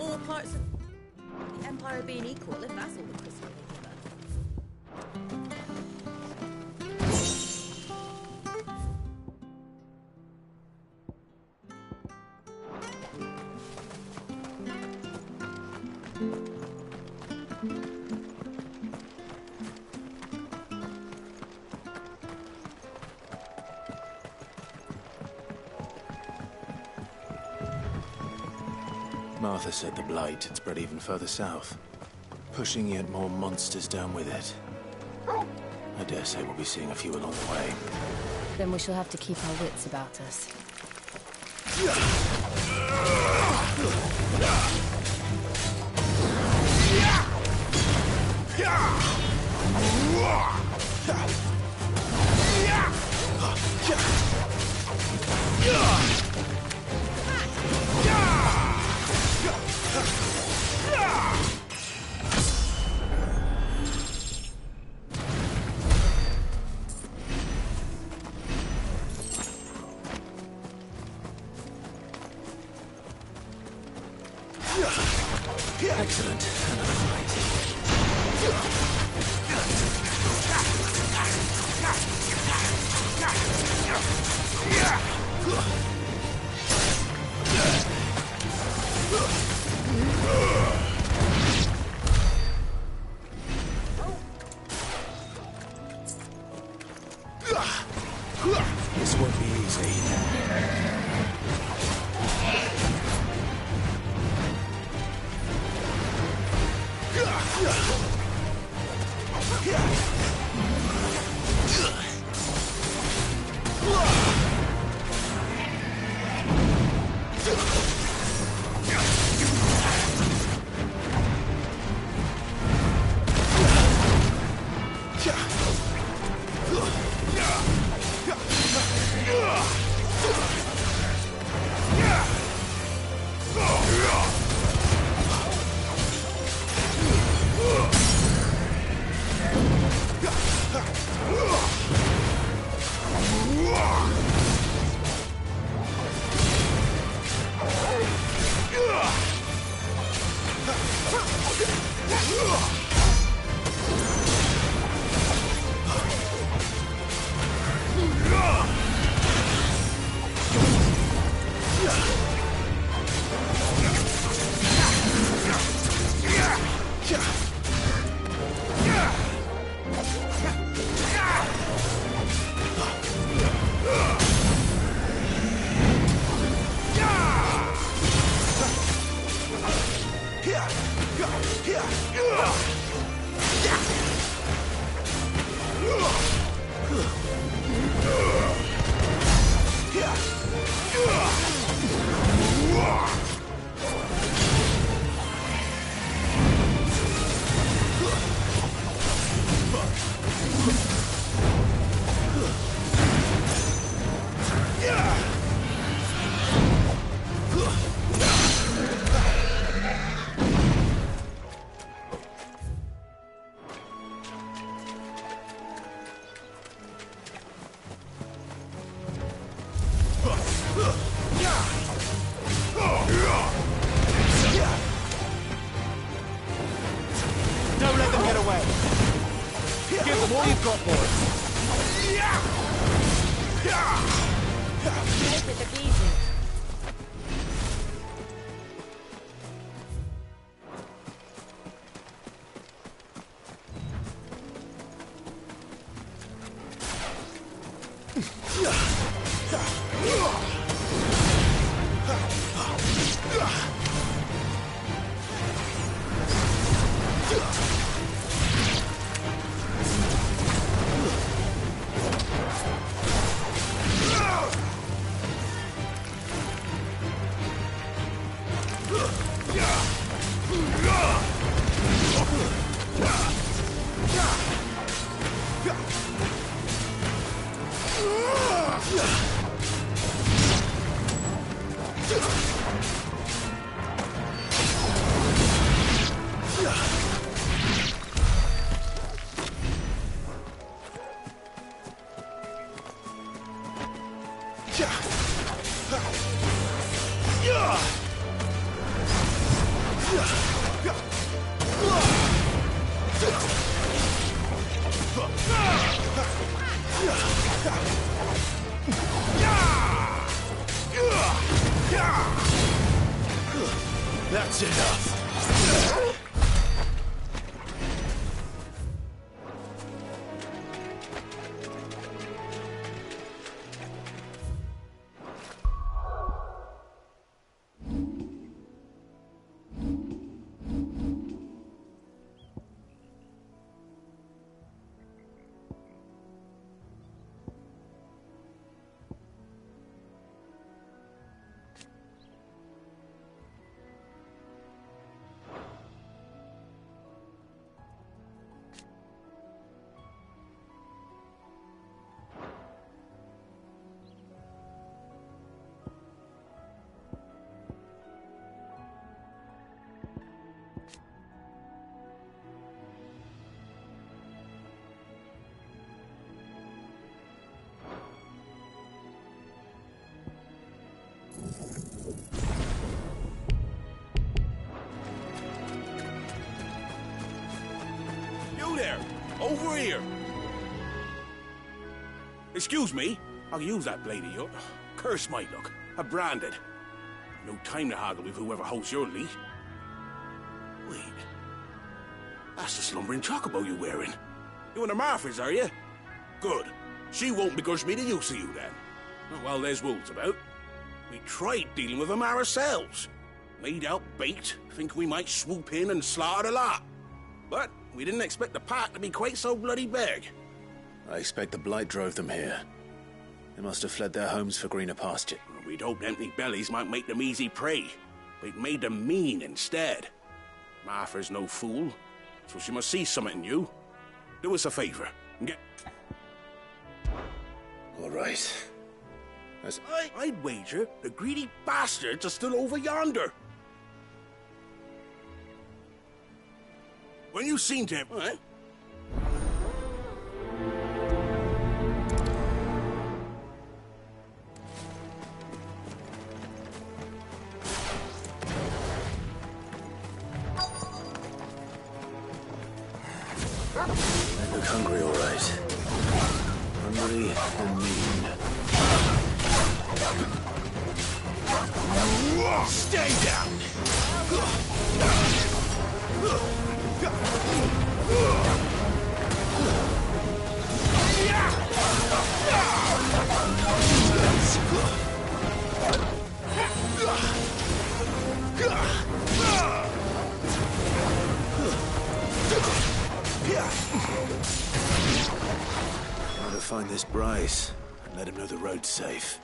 all parts of the Empire being equal, if that's all the crystal thinking about. Martha said the Blight had spread even further south, pushing yet more monsters down with it. I dare say we'll be seeing a few along the way. Then we shall have to keep our wits about us. Excellent. Another fight. This won't be easy. Don't let them get away. Give them all you've got, boys. Take it easy. That's enough. You there! Over here! Excuse me, I'll use that blade of yours. Curse my luck. I'm branded. No time to haggle with whoever holds your leash. Wait. That's the slumbering chocobo you're wearing. You and the Marthas, are you? Good. She won't begrudge me the use of you, then. Well, there's wolves about. We tried dealing with them ourselves. Made out bait, think we might swoop in and slaughter the lot. But we didn't expect the pack to be quite so bloody big. I expect the Blight drove them here. They must have fled their homes for greener pasture. We'd hoped empty bellies might make them easy prey. But it made them mean instead. Martha's no fool, so she must see something in you. Do us a favor and get... All right. I'd wager the greedy bastards are still over yonder. When you seen him, eh? They look hungry, all right. Hungry and mean. Stay down! Gotta find this Bryce and let him know the road's safe.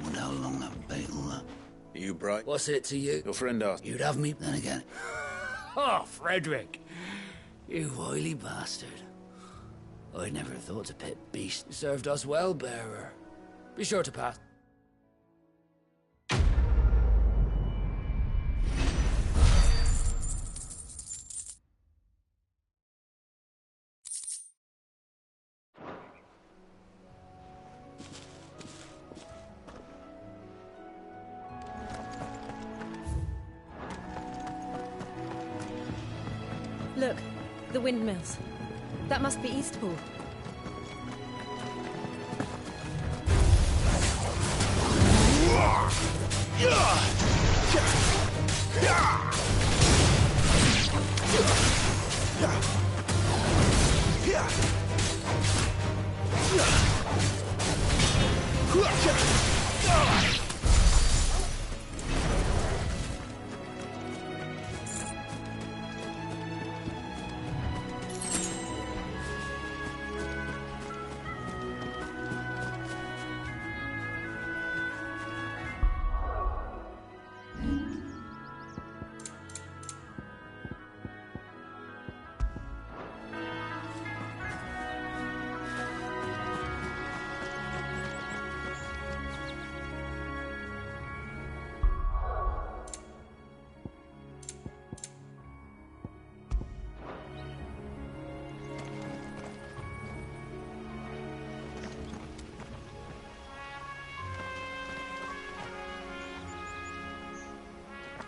Wonder how long that bait'll You, Bright? What's it to you? Your friend asked. You'd have me then again. Oh, Frederick! You wily bastard. I'd never thought to pit beast. You served us well, bearer. Be sure to pass. Look, the windmills. That must be Eastpool.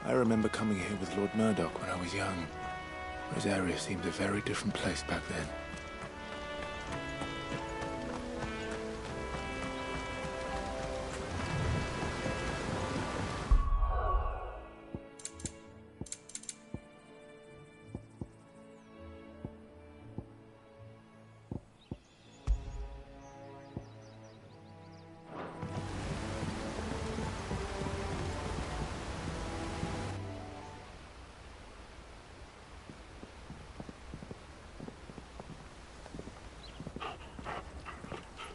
I remember coming here with Lord Murdoch when I was young. Rosaria seemed a very different place back then.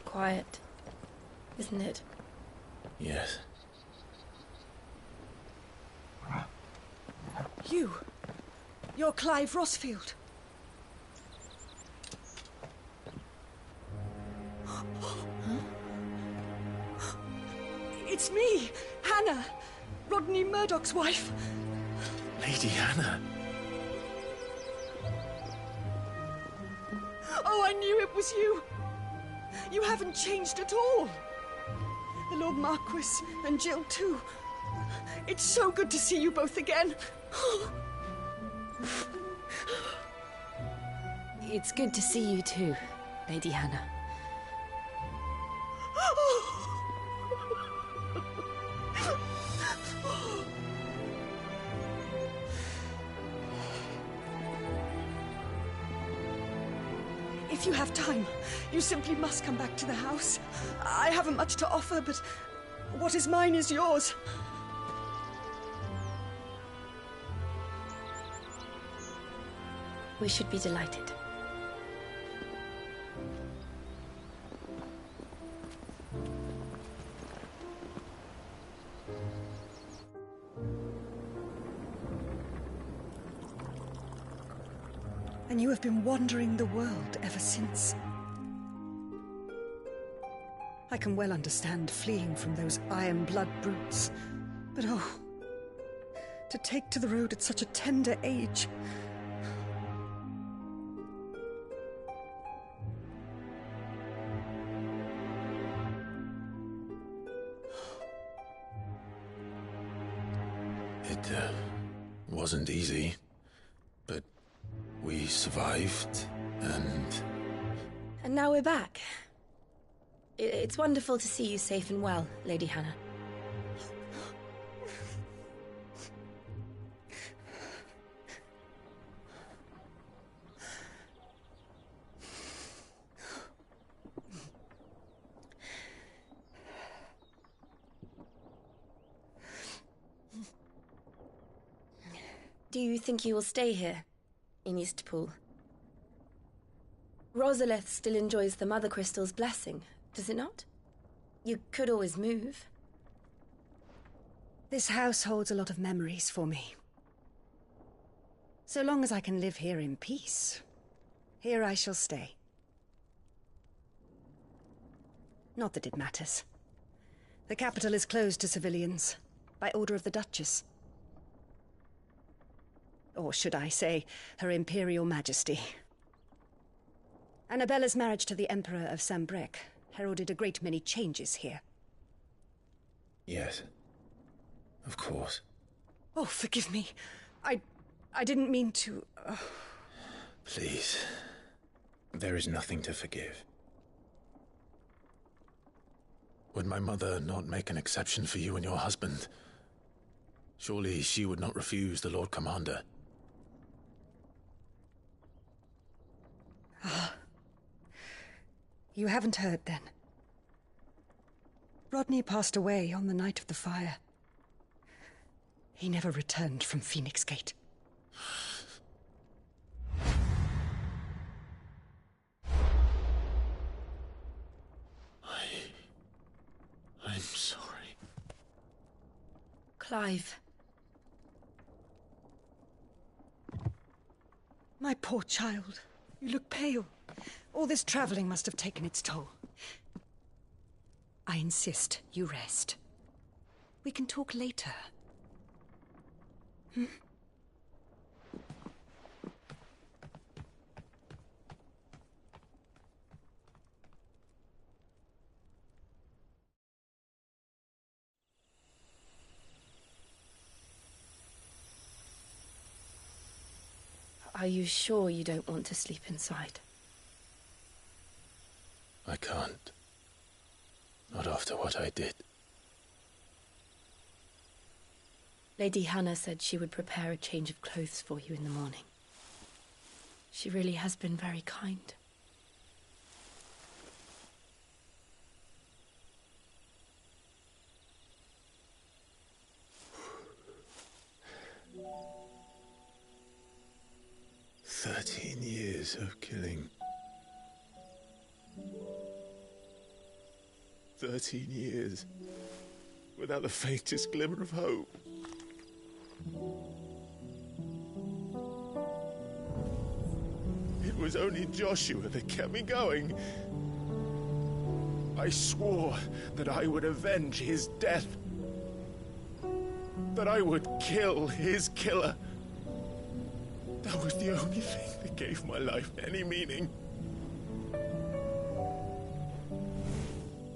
Quiet, isn't it? Yes. You're Clive Rosfield. It's me, Hannah, Rodney Murdoch's wife. Lady Hannah. Oh, I knew it was you. You haven't changed at all. The Lord Marquis and Jill too. It's so good to see you both again. It's good to see you too, Lady Hannah. If you have time, you simply must come back to the house. I haven't much to offer, but what is mine is yours. We should be delighted. And you have been wandering the world ever since. I can well understand fleeing from those iron blood brutes, but oh, to take to the road at such a tender age. It wasn't easy, but we survived, and... And now we're back. It's wonderful to see you safe and well, Lady Hannah. Do you think you will stay here, in Eastpool? Rosalith still enjoys the Mother Crystal's blessing, does it not? You could always move. This house holds a lot of memories for me. So long as I can live here in peace, here I shall stay. Not that it matters. The capital is closed to civilians, by order of the Duchess. Or should I say, Her Imperial Majesty. Annabella's marriage to the Emperor of Sambrec heralded a great many changes here. Yes. Of course. Oh, forgive me. I didn't mean to... Please. There is nothing to forgive. Would my mother not make an exception for you and your husband? Surely she would not refuse the Lord Commander. You haven't heard, then. Rodney passed away on the night of the fire. He never returned from Phoenix Gate. I'm sorry. Clive. My poor child. You look pale. All this traveling must have taken its toll. I insist you rest. We can talk later. Are you sure you don't want to sleep inside? I can't. Not after what I did. Lady Hannah said she would prepare a change of clothes for you in the morning. She really has been very kind. Years of killing. 13 years without the faintest glimmer of hope. It was only Joshua that kept me going. I swore that I would avenge his death. That I would kill his killer. That was the only thing that gave my life any meaning.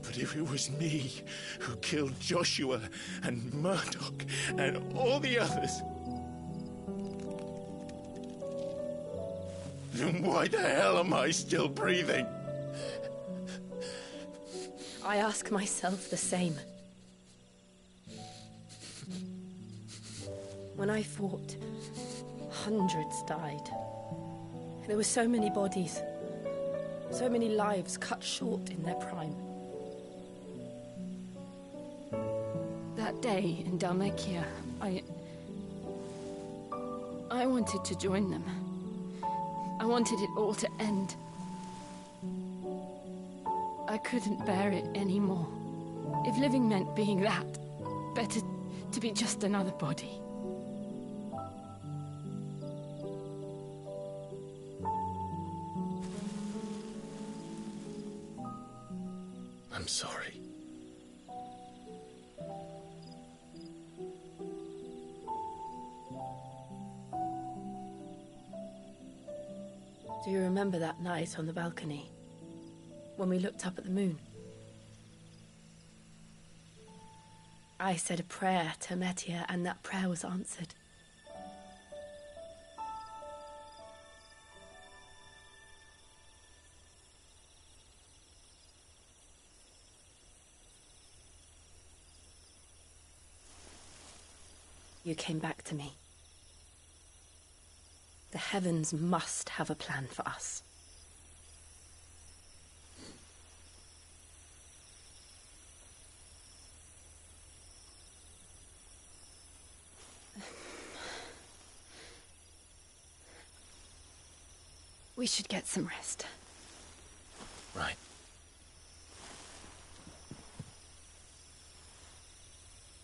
But if it was me who killed Joshua and Murdoch and all the others, then why the hell am I still breathing? I ask myself the same. When I fought, hundreds died. There were so many bodies, so many lives cut short in their prime. That day in Dalmekia, I wanted to join them. I wanted it all to end. I couldn't bear it anymore. If living meant being that, better to be just another body. I'm sorry. Do you remember that night on the balcony, when we looked up at the moon? I said a prayer to Metia, and that prayer was answered. You came back to me. The heavens must have a plan for us. We should get some rest. Right.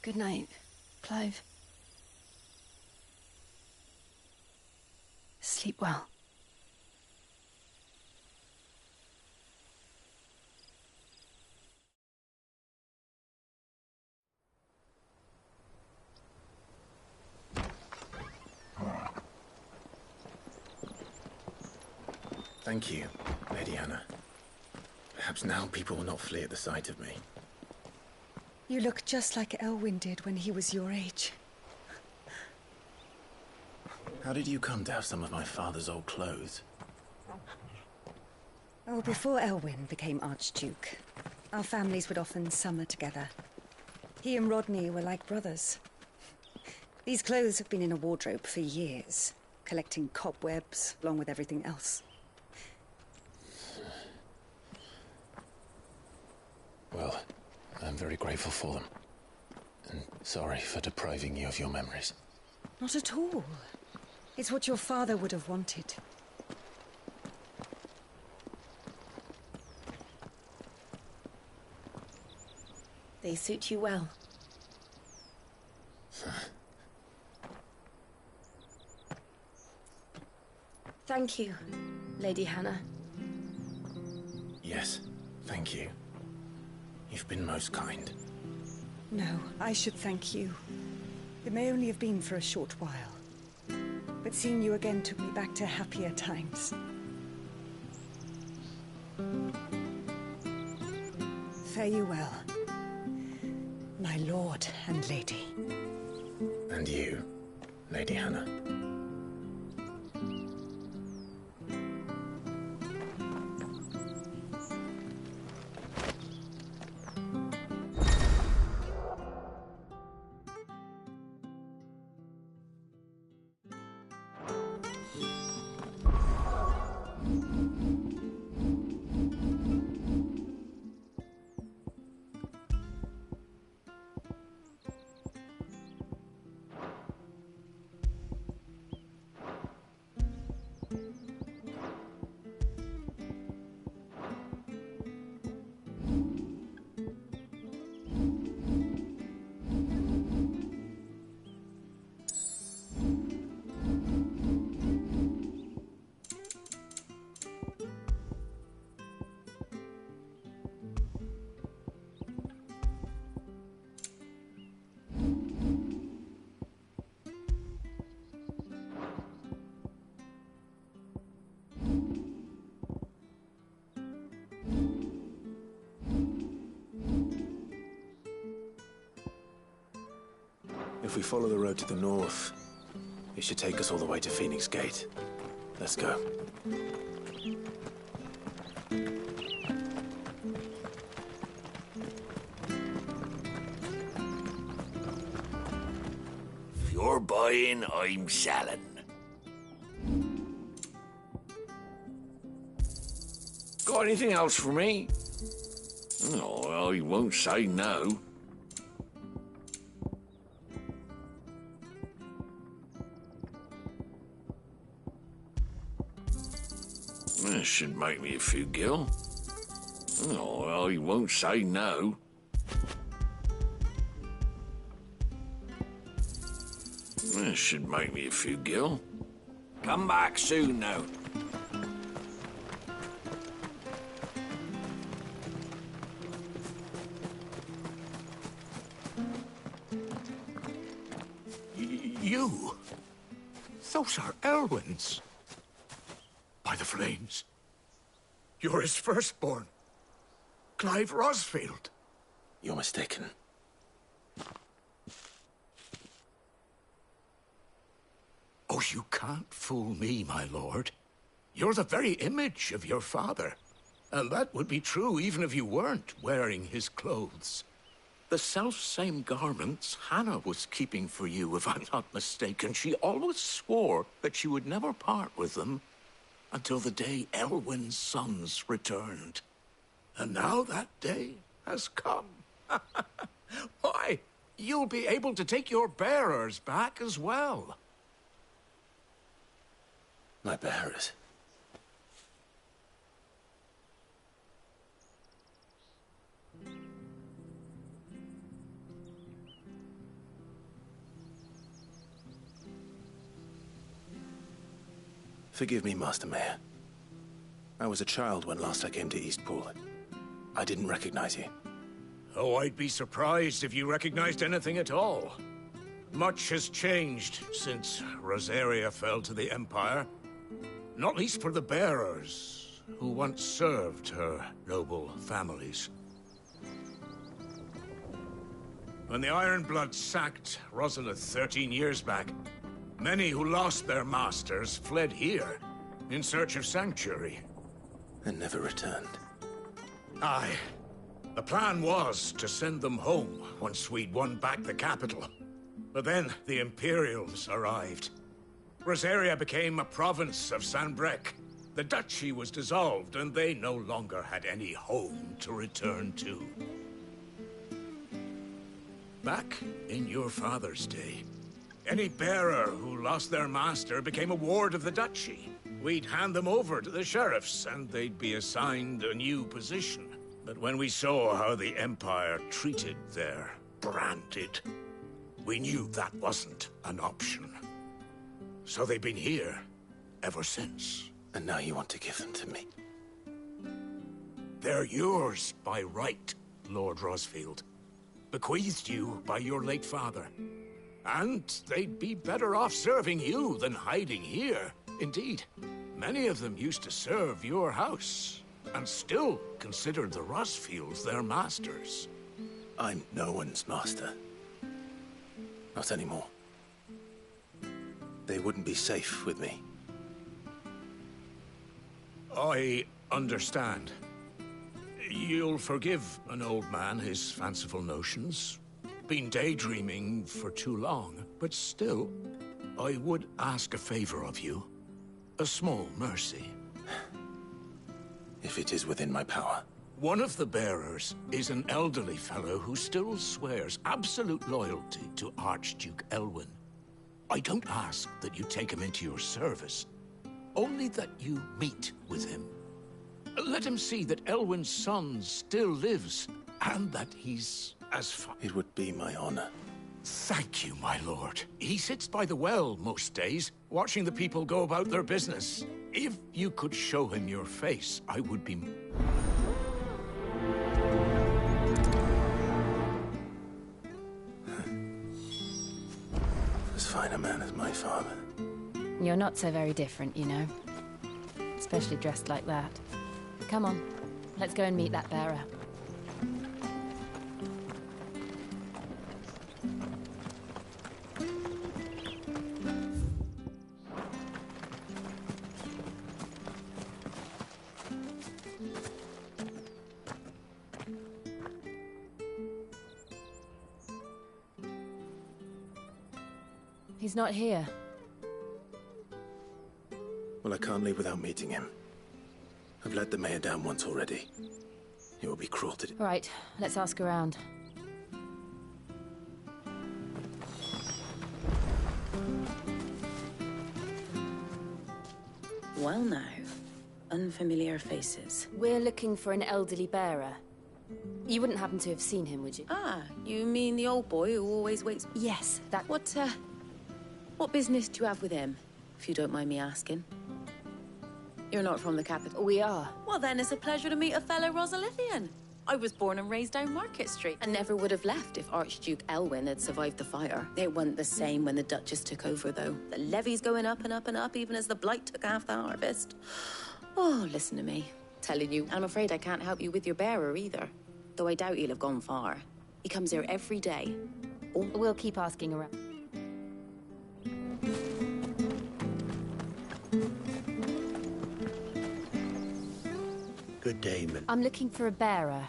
Good night, Clive. Sleep well. Thank you, Lady Hannah. Perhaps now people will not flee at the sight of me. You look just like Elwyn did when he was your age. How did you come to have some of my father's old clothes? Oh, before Elwyn became Archduke, our families would often summer together. He and Rodney were like brothers. These clothes have been in a wardrobe for years, collecting cobwebs along with everything else. Well, I'm very grateful for them. And sorry for depriving you of your memories. Not at all. It's what your father would have wanted. They suit you well. Thank you, Lady Hannah. Yes, thank you. You've been most kind. No, I should thank you. It may only have been for a short while. But seeing you again took me back to happier times. Fare you well, my lord and lady. And you, Lady Hannah. If we follow the road to the north, it should take us all the way to Phoenix Gate. Let's go. If you're buying, I'm selling. Got anything else for me? Oh, I won't say no. This should make me a few gil. Oh, I won't say no. This should make me a few gil. Come back soon now. You? Those are Elwyn's. By the flames. You're his firstborn. Clive Rosfield. You're mistaken. Oh, you can't fool me, my lord. You're the very image of your father. And that would be true even if you weren't wearing his clothes. The self-same garments Hannah was keeping for you, if I'm not mistaken. She always swore that she would never part with them until the day Elwyn's sons returned. And now that day has come. Why, you'll be able to take your bearers back as well. My bearers. Forgive me, Master Mayor. I was a child when last I came to Eastpool. I didn't recognize you. Oh, I'd be surprised if you recognized anything at all. Much has changed since Rosaria fell to the Empire. Not least for the bearers, who once served her noble families. When the Ironbloods sacked Rosalith 13 years back, many who lost their masters fled here in search of sanctuary. And never returned. Aye. The plan was to send them home once we'd won back the capital. But then the Imperials arrived. Rosaria became a province of Sanbreque. The duchy was dissolved, and they no longer had any home to return to. Back in your father's day, any bearer who lost their master became a ward of the duchy. We'd hand them over to the sheriffs, and they'd be assigned a new position. But when we saw how the Empire treated their branded, we knew that wasn't an option. So they've been here ever since. And now you want to give them to me? They're yours by right, Lord Rosfield. Bequeathed you by your late father. And they'd be better off serving you than hiding here. Indeed, many of them used to serve your house, and still considered the Rosfields their masters. I'm no one's master. Not anymore. They wouldn't be safe with me. I understand. You'll forgive an old man his fanciful notions. Been daydreaming for too long, but still, I would ask a favor of you. A small mercy. If it is within my power. One of the bearers is an elderly fellow who still swears absolute loyalty to Archduke Elwyn. I don't ask that you take him into your service, only that you meet with him. Let him see that Elwyn's son still lives, and that he's as far... It would be my honor. Thank you, my lord. He sits by the well most days, watching the people go about their business. If you could show him your face, I would be... As fine a man as my father. You're not so very different, you know. Especially dressed like that. Come on, let's go and meet that bearer. He's not here. Well, I can't leave without meeting him. I've let the mayor down once already. It would be cruel to... Right, let's ask around. Well now, unfamiliar faces. We're looking for an elderly bearer. You wouldn't happen to have seen him, would you? Ah, you mean the old boy who always waits? Yes, that... What business do you have with him, if you don't mind me asking? You're not from the capital? We are. Well then, it's a pleasure to meet a fellow Rosalithian. I was born and raised down Market Street and never would have left if Archduke Elwyn had survived the fire. It wasn't the same when the Duchess took over, though. The levy's going up and up and up, even as the blight took half the harvest. Oh, listen to me. Telling you, I'm afraid I can't help you with your bearer either. Though I doubt he'll have gone far. He comes here every day. Oh. We'll keep asking around. Good day, man. I'm looking for a bearer.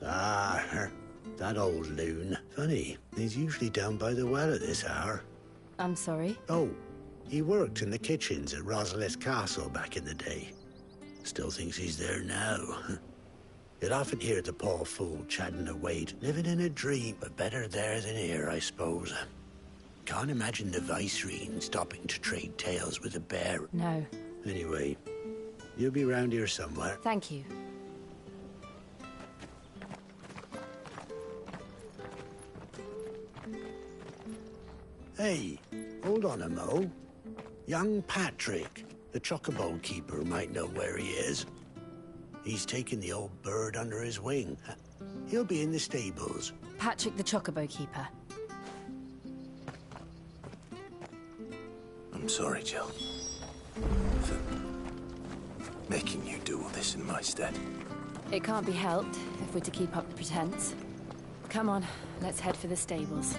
That old loon. Funny, he's usually down by the well at this hour. I'm sorry? Oh, he worked in the kitchens at Rosalith Castle back in the day. Still thinks he's there now. You'd often hear the poor fool chatting away, living in a dream, but better there than here, I suppose. Can't imagine the Viceroy stopping to trade tales with a bear. No. Anyway, you'll be round here somewhere. Thank you. Hey, hold on a mo. Young Patrick, the chocobo keeper, might know where he is. He's taken the old bird under his wing. He'll be in the stables. Patrick the chocobo keeper. I'm sorry, Jill. For making you do all this in my stead. It can't be helped if we're to keep up the pretense. Come on, let's head for the stables.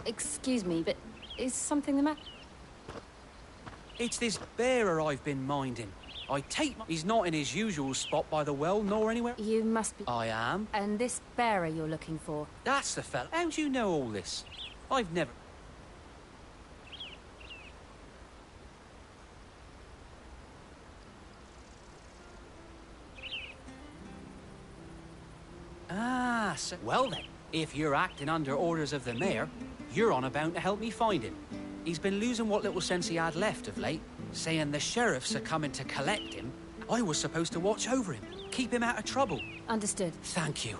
Excuse me, but is something the matter? It's this bearer I've been minding. He's not in his usual spot by the well, nor anywhere. You must be... I am. And this bearer you're looking for? That's the fella. How do you know all this? I've never... Ah, so... Well then, if you're acting under orders of the mayor, you're on about to help me find him. He's been losing what little sense he had left of late, saying the sheriffs are coming to collect him. I was supposed to watch over him, keep him out of trouble. Understood. Thank you.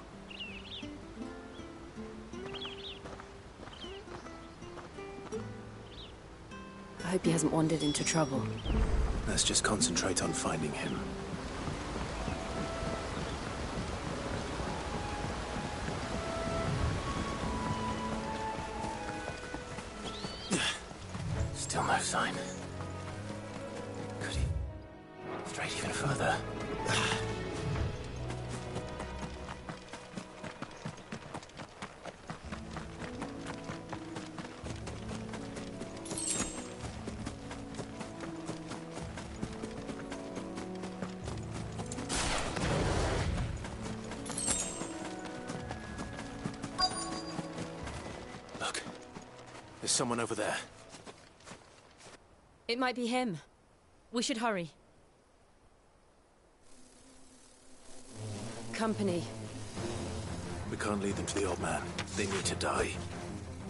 I hope he hasn't wandered into trouble. Let's just concentrate on finding him. Still no sign. Could he strayed even further? Look, there's someone over there. It might be him. We should hurry. Company. We can't lead them to the old man. They need to die.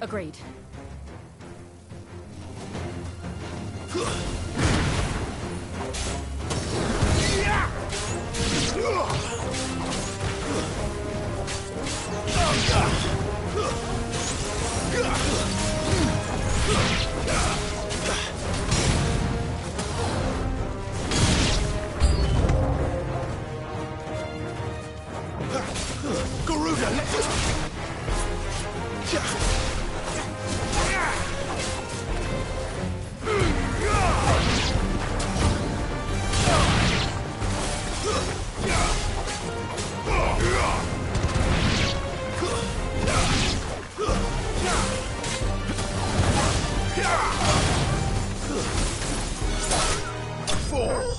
Agreed. Garuda, fall.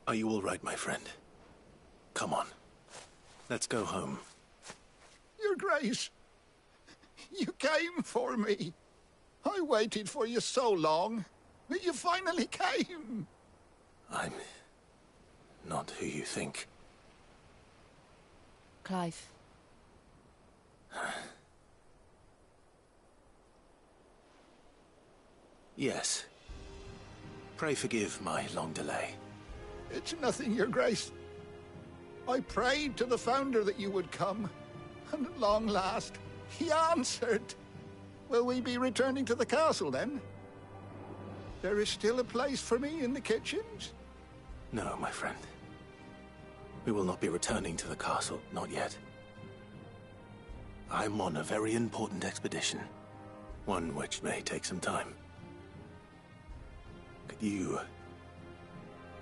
Are you all right, my friend? Come on. Let's go home. Your Grace, you came for me. I waited for you so long, but you finally came. I'm not who you think. Clive. Yes. Pray forgive my long delay. It's nothing, Your Grace. I prayed to the Founder that you would come, and at long last, he answered. Will we be returning to the castle, then? There is still a place for me in the kitchens? No, my friend. We will not be returning to the castle, not yet. I'm on a very important expedition. One which may take some time. Could you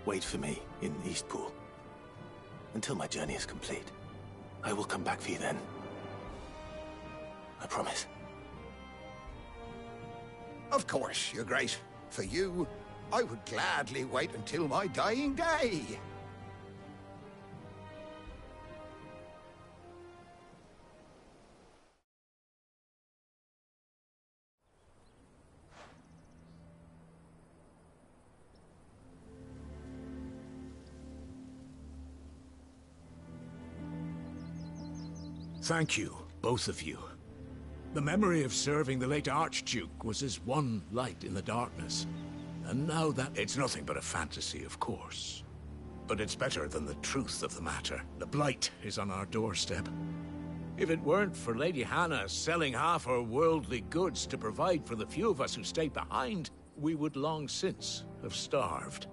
wait for me in Eastpool until my journey is complete? I will come back for you then. I promise. Of course, Your Grace. For you, I would gladly wait until my dying day. Thank you, both of you. The memory of serving the late Archduke was as one light in the darkness. And now that... It's nothing but a fantasy, of course. But it's better than the truth of the matter. The Blight is on our doorstep. If it weren't for Lady Hannah selling half her worldly goods to provide for the few of us who stayed behind, we would long since have starved.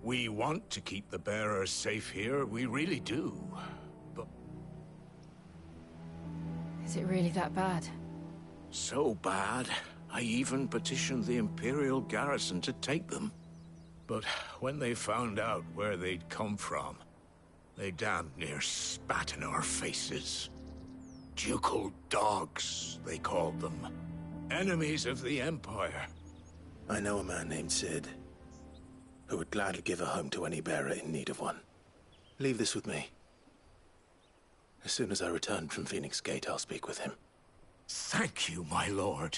We want to keep the bearers safe here, we really do. But... Is it really that bad? So bad, I even petitioned the Imperial garrison to take them. But when they found out where they'd come from, they damn near spat in our faces. Ducal dogs, they called them. Enemies of the Empire. I know a man named Cid, who would gladly give a home to any bearer in need of one. Leave this with me. As soon as I return from Phoenix Gate, I'll speak with him. Thank you, my lord.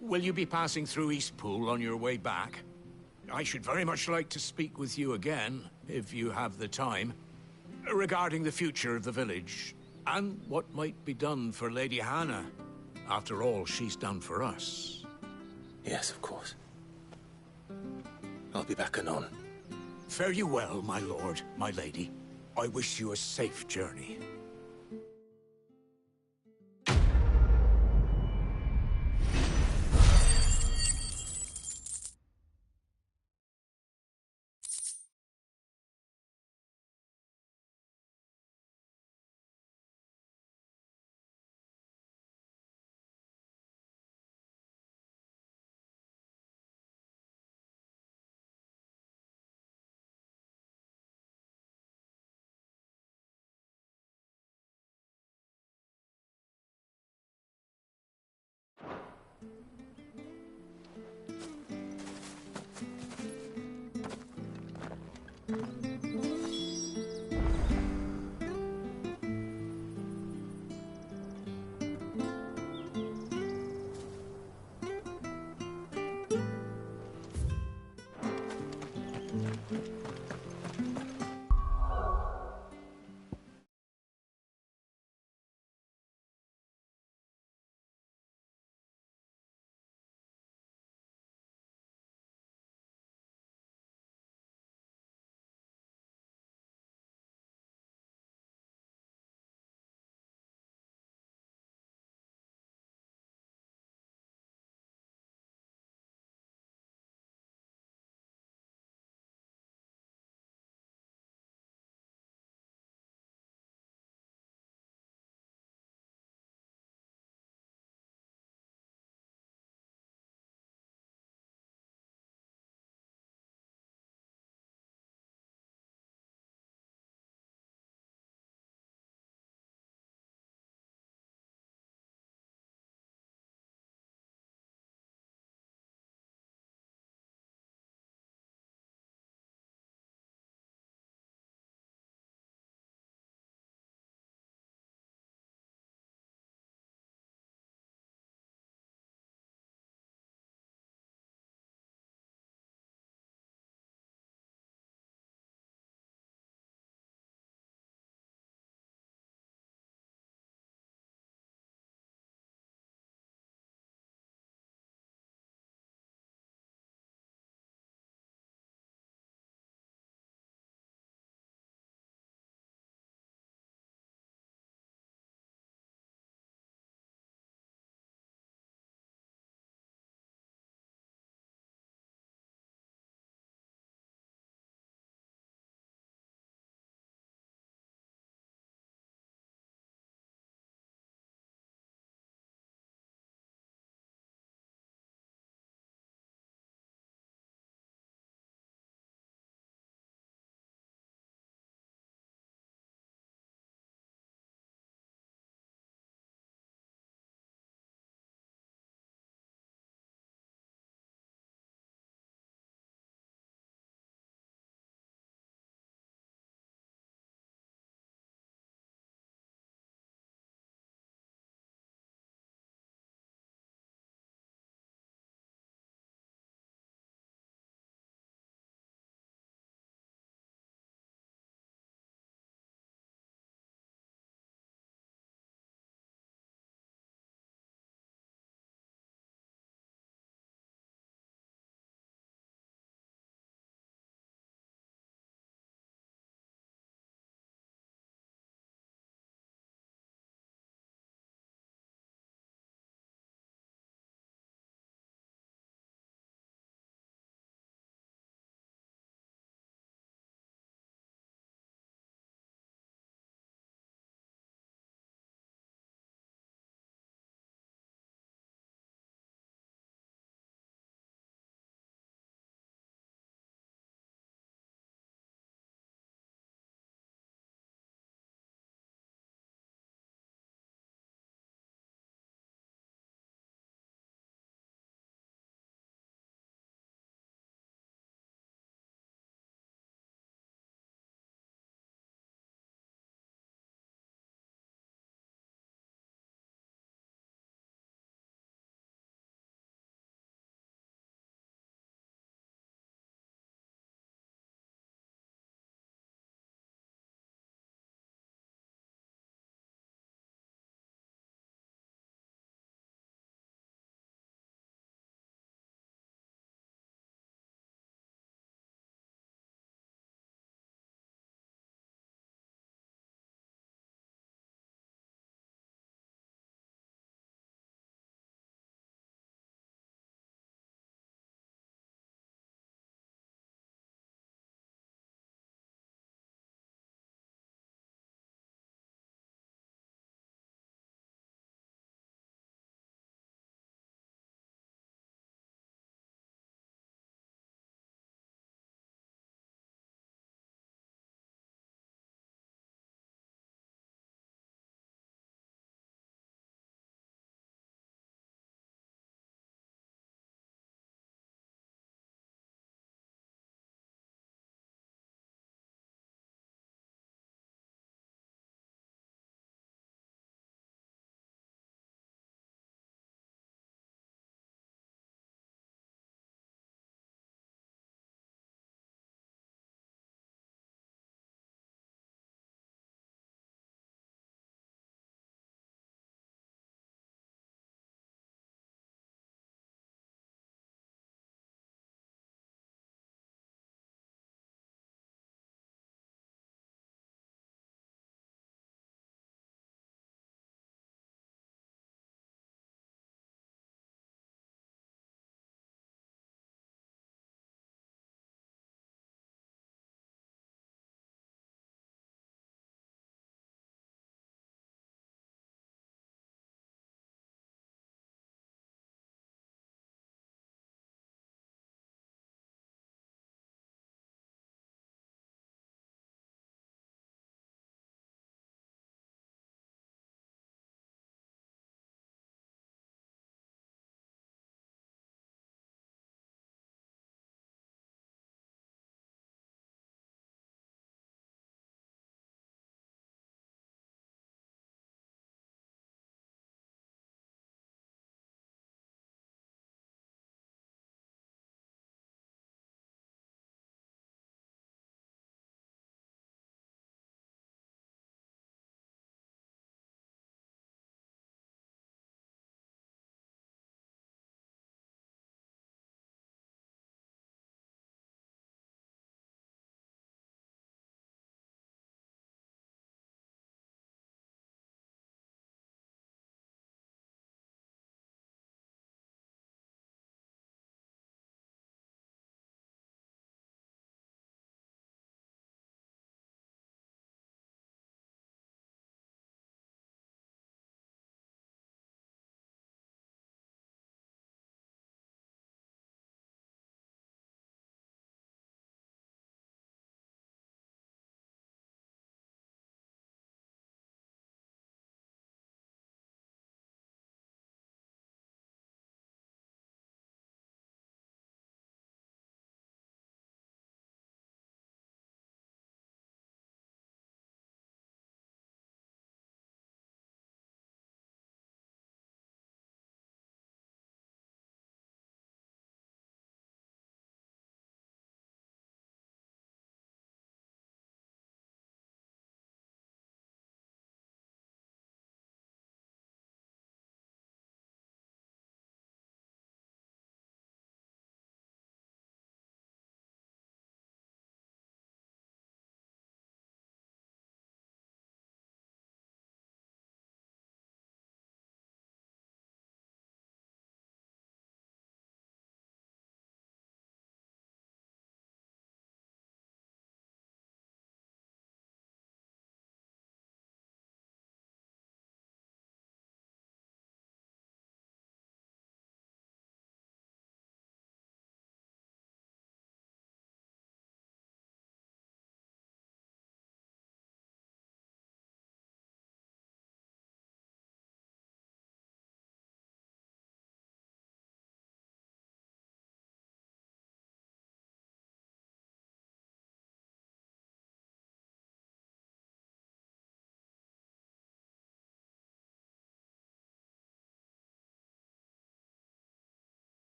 Will you be passing through Eastpool on your way back? I should very much like to speak with you again, if you have the time, regarding the future of the village, and what might be done for Lady Hannah, after all she's done for us. Yes, of course. I'll be back anon. Fare you well, my lord, my lady. I wish you a safe journey.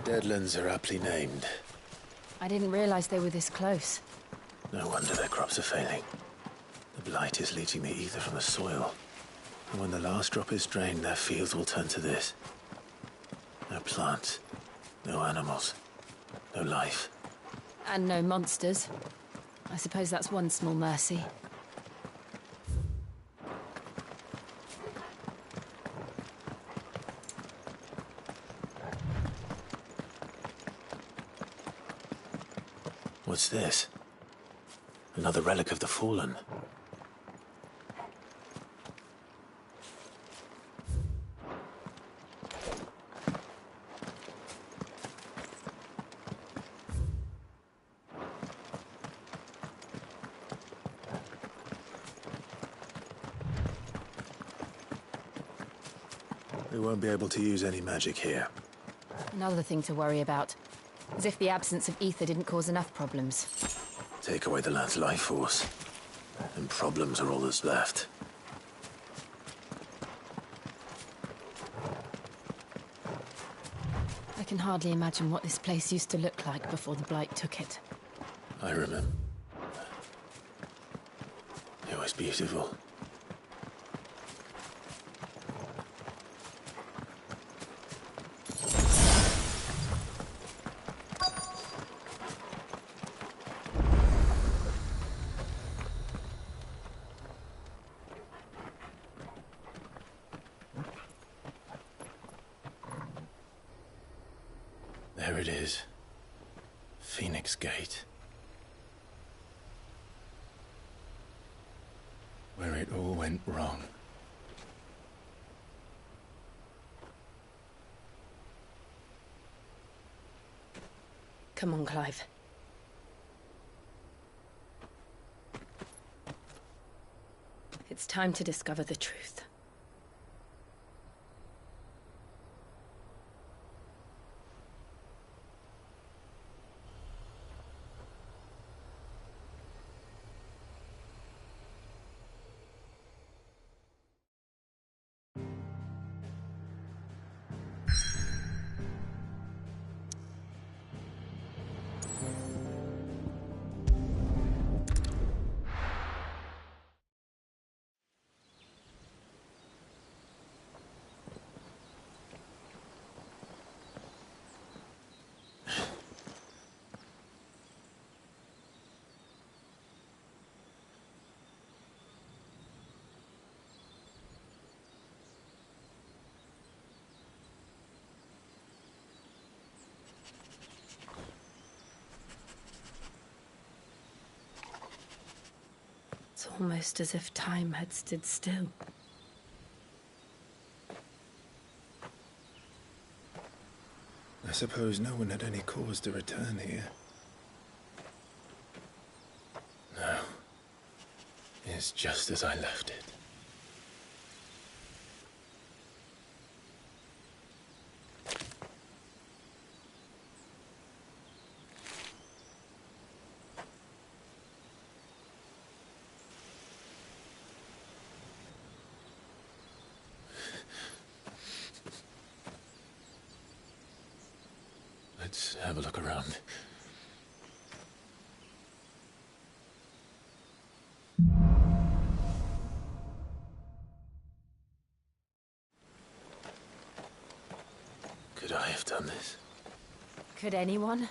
Deadlands are aptly named. I didn't realize they were this close. No wonder their crops are failing. The blight is leaching the ether from the soil. And when the last drop is drained, their fields will turn to this. No plants, no animals, no life. And no monsters. I suppose that's one small mercy. What's this? Another relic of the Fallen. We won't be able to use any magic here. Another thing to worry about. As if the absence of ether didn't cause enough problems. Take away the land's life force, and problems are all that's left. I can hardly imagine what this place used to look like before the Blight took it. I remember. It was beautiful. There it is. Phoenix Gate. Where it all went wrong. Come on, Clive. It's time to discover the truth. It's almost as if time had stood still. I suppose no one had any cause to return here. No. It's just as I left it. Let's have a look around. Could I have done this? Could anyone?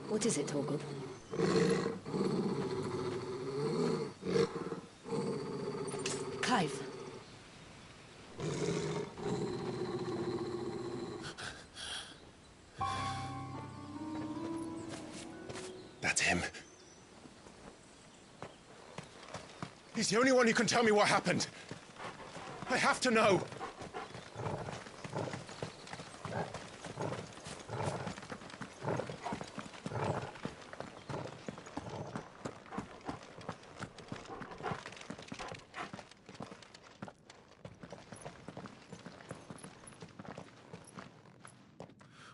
What is it, Torgal? Clive. That's him. He's the only one who can tell me what happened. I have to know!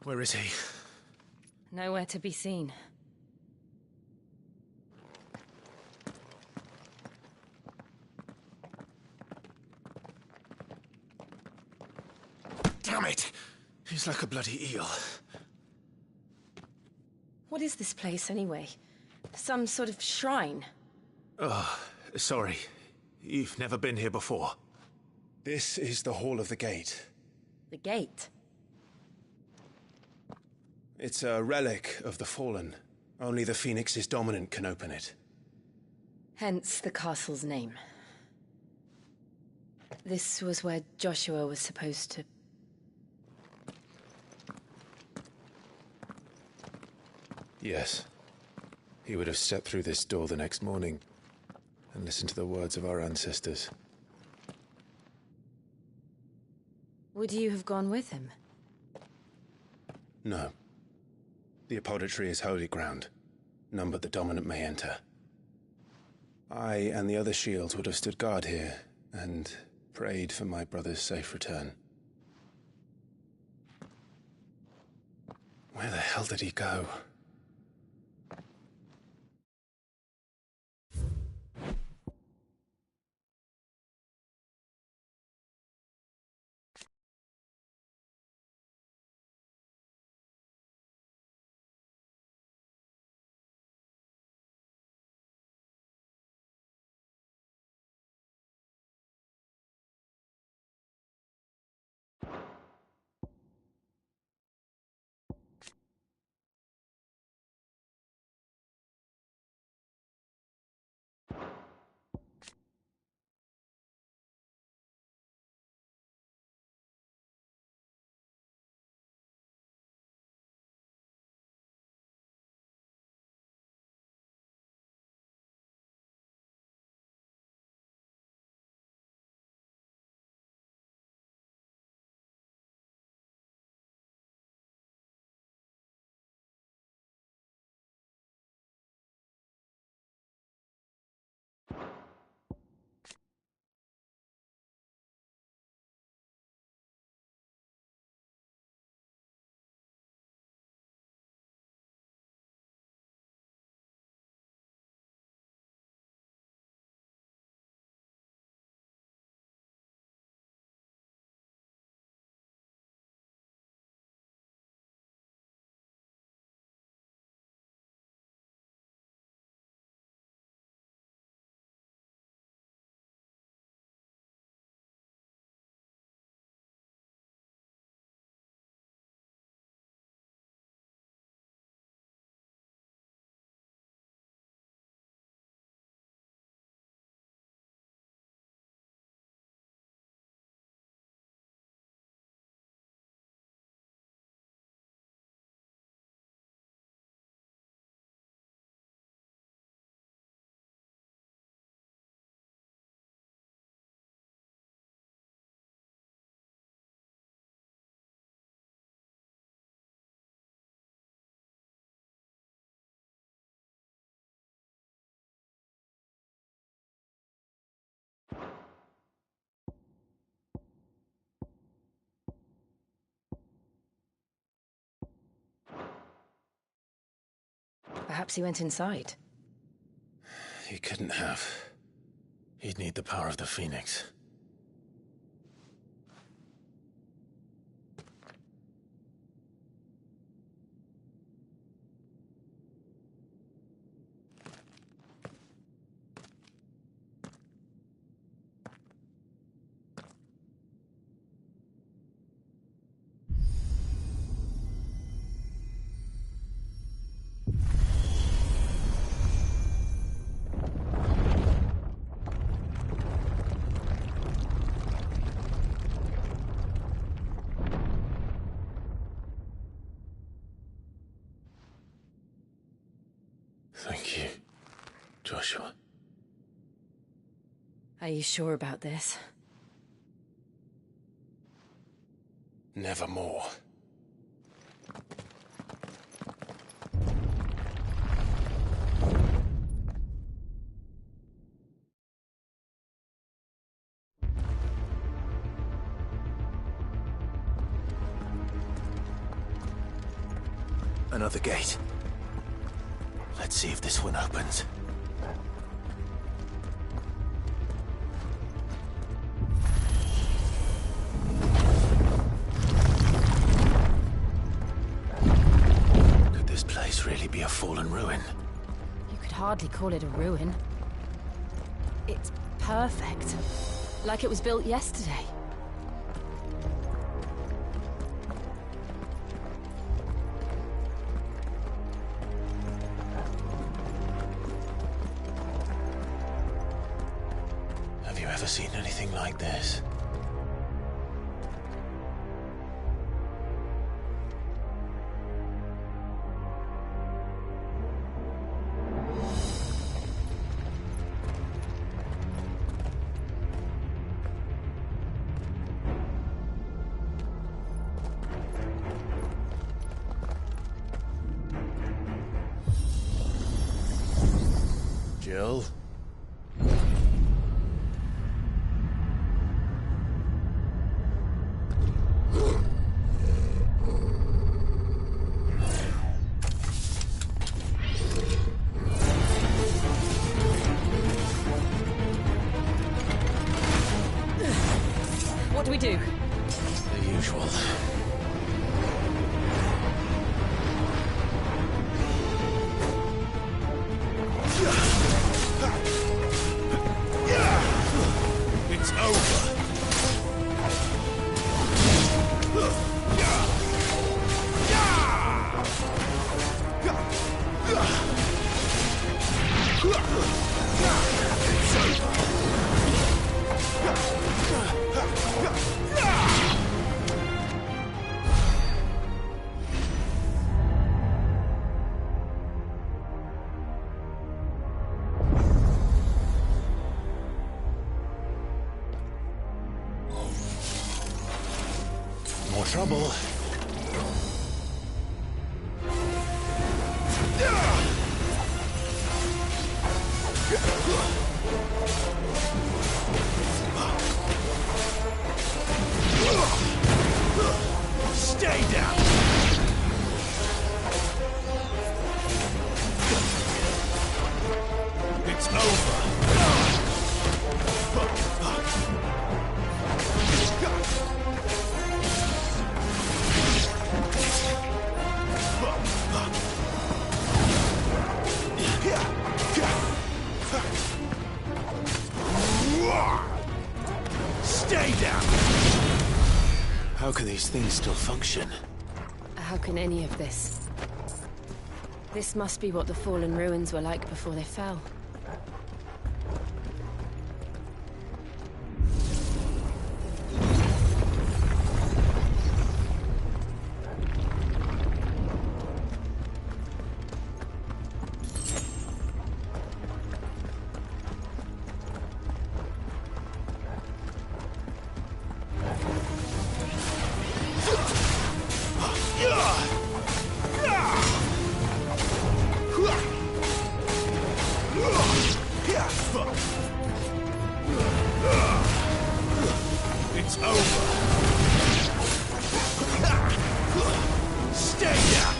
Where is he? Nowhere to be seen. Damn it! He's like a bloody eel. What is this place, anyway? Some sort of shrine? Oh, sorry. You've never been here before. This is the Hall of the Gate. The gate? It's a relic of the Fallen. Only the Phoenix's dominant can open it. Hence the castle's name. This was where Joshua was supposed to... Yes. He would have stepped through this door the next morning and listened to the words of our ancestors. Would you have gone with him? No. The Apodatory is holy ground. None but the dominant may enter. I and the other shields would have stood guard here and prayed for my brother's safe return. Where the hell did he go? Perhaps he went inside. He couldn't have. He'd need the power of the Phoenix. Thank you, Joshua. Are you sure about this? Nevermore. Another gate. Let's see if this one opens. Could this place really be a fallen ruin? You could hardly call it a ruin. It's perfect. Like it was built yesterday. Have you ever seen anything like this? Jill? What do we do? The usual. It's over. More trouble. Stay down. It's over. Stay down. How can these things still function? How can any of this? This must be what the fallen ruins were like before they fell. It's over. Stay down.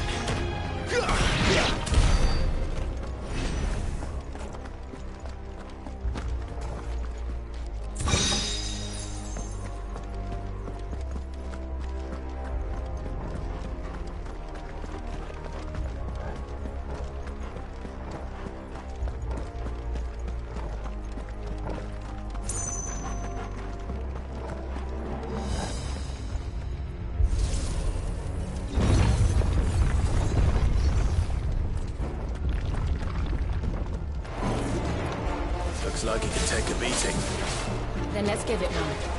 Looks like it can take a beating. Then let's give it one.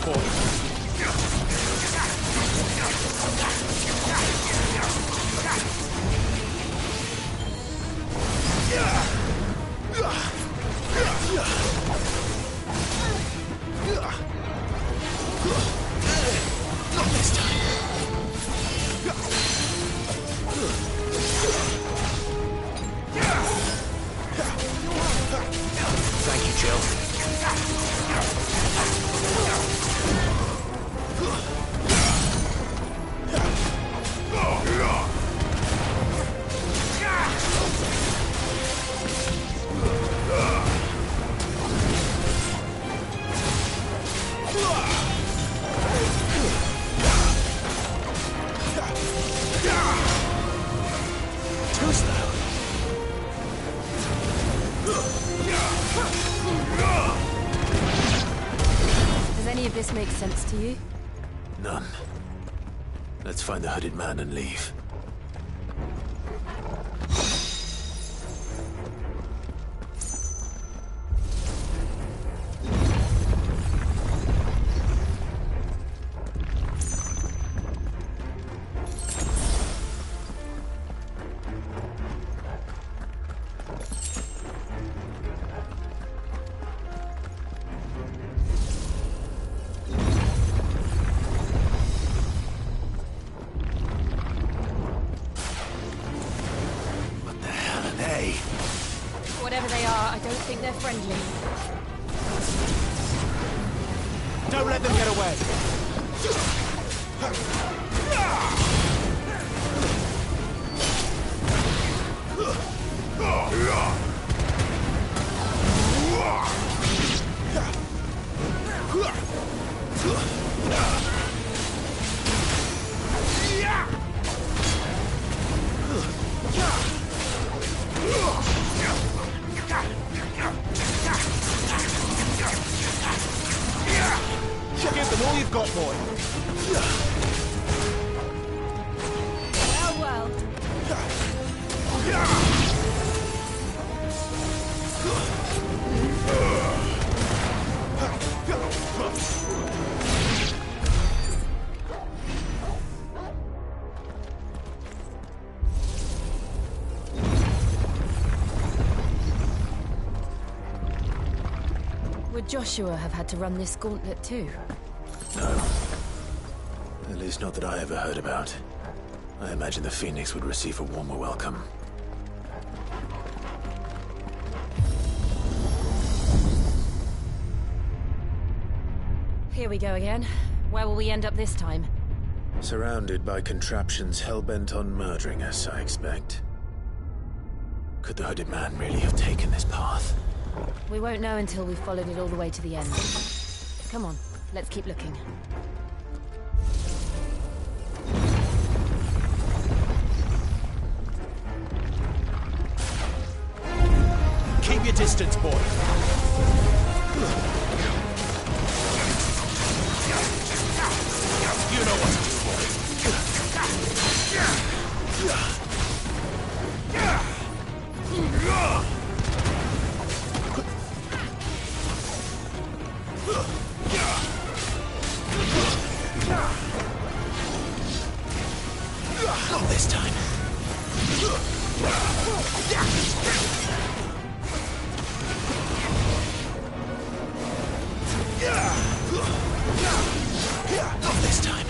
boy. Not this time. Thank you, Jill. Too slow. Does any of this make sense to you? None. Let's find the hooded man and leave. Whatever they are, I don't think they're friendly. Don't let them get away. Give them all you've got, boy. Well. Would Joshua have had to run this gauntlet too? No. At least not that I ever heard about. I imagine the Phoenix would receive a warmer welcome. Here we go again. Where will we end up this time? Surrounded by contraptions hell-bent on murdering us, I expect. Could the hooded man really have taken this path? We won't know until we've followed it all the way to the end. Come on, let's keep looking. Keep your distance, boy. You know what to do, boy. Not this time. Not this time.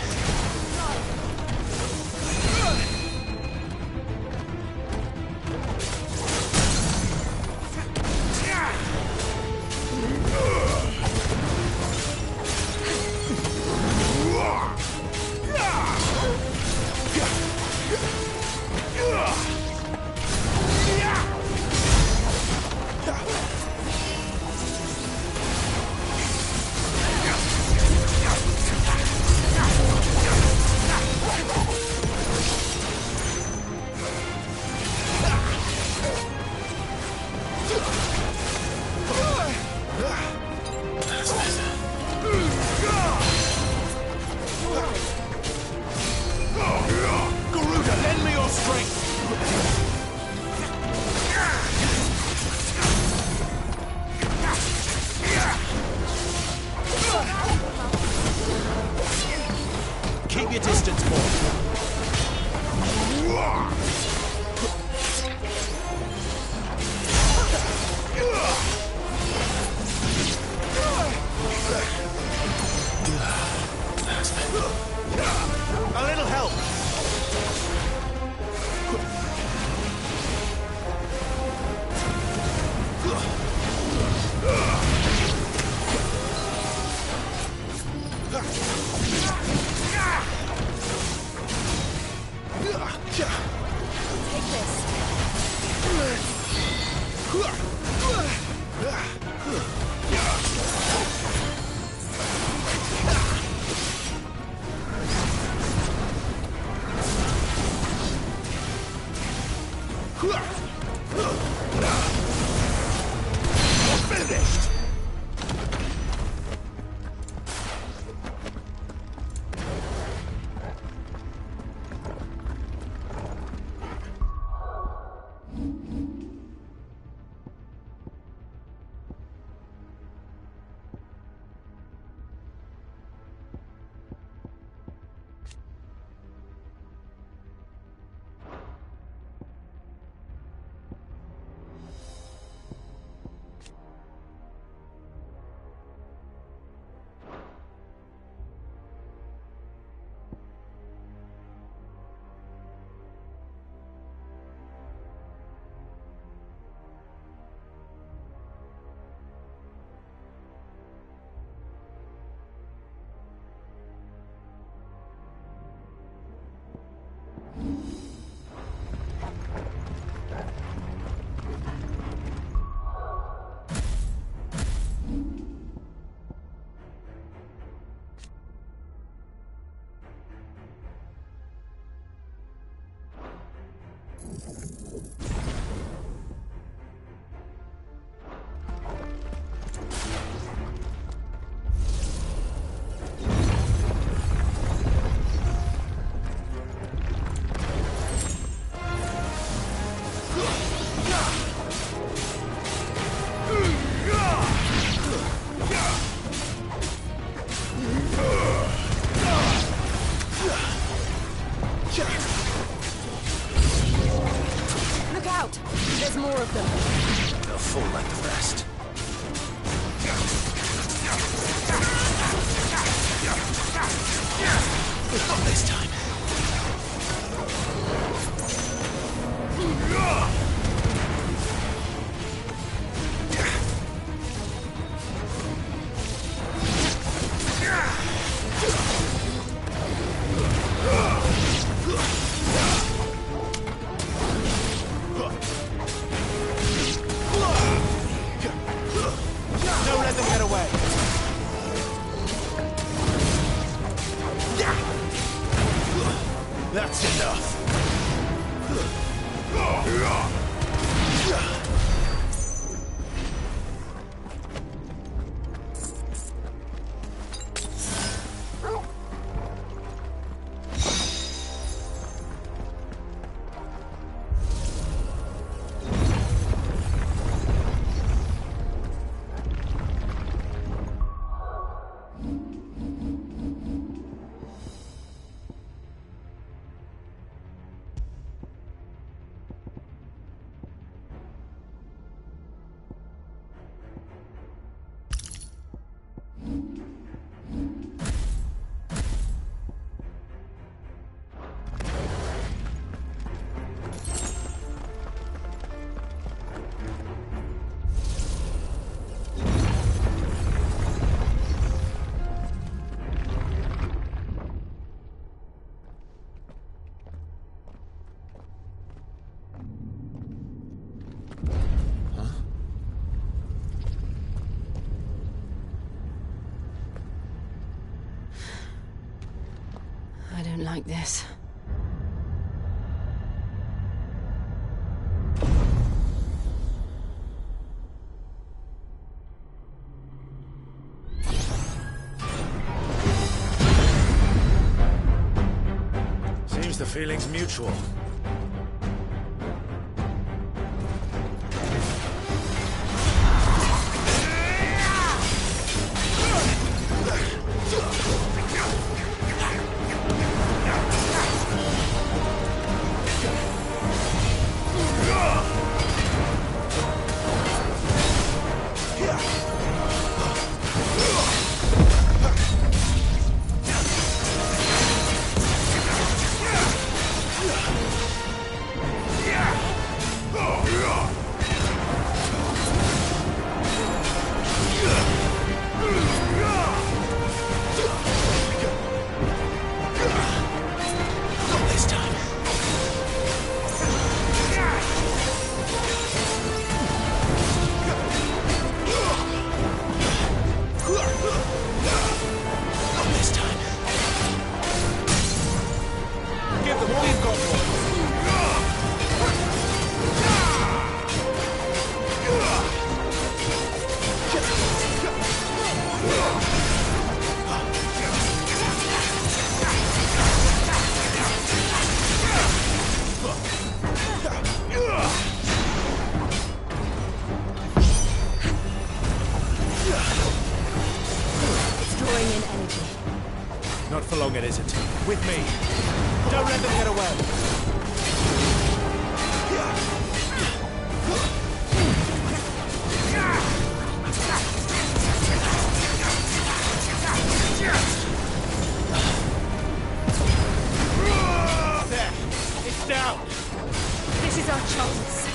Finished! Look out! There's more of them. They'll fall like the rest. Not this time. Don't let them get away. That's enough. I don't like this. Seems the feeling's mutual. for long, it isn't. With me. Don't let them get away. There. It's down. This is our chance.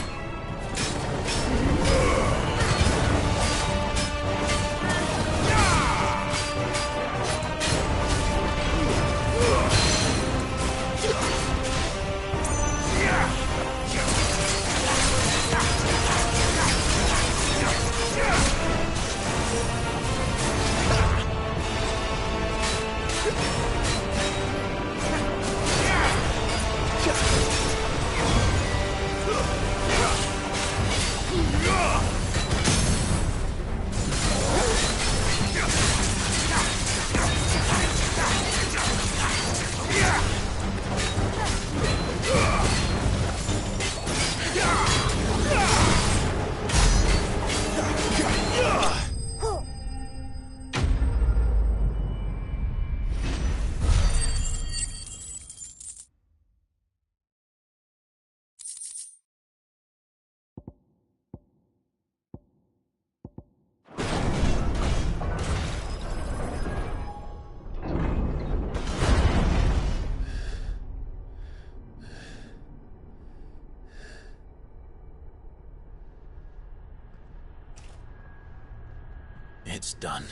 It's done.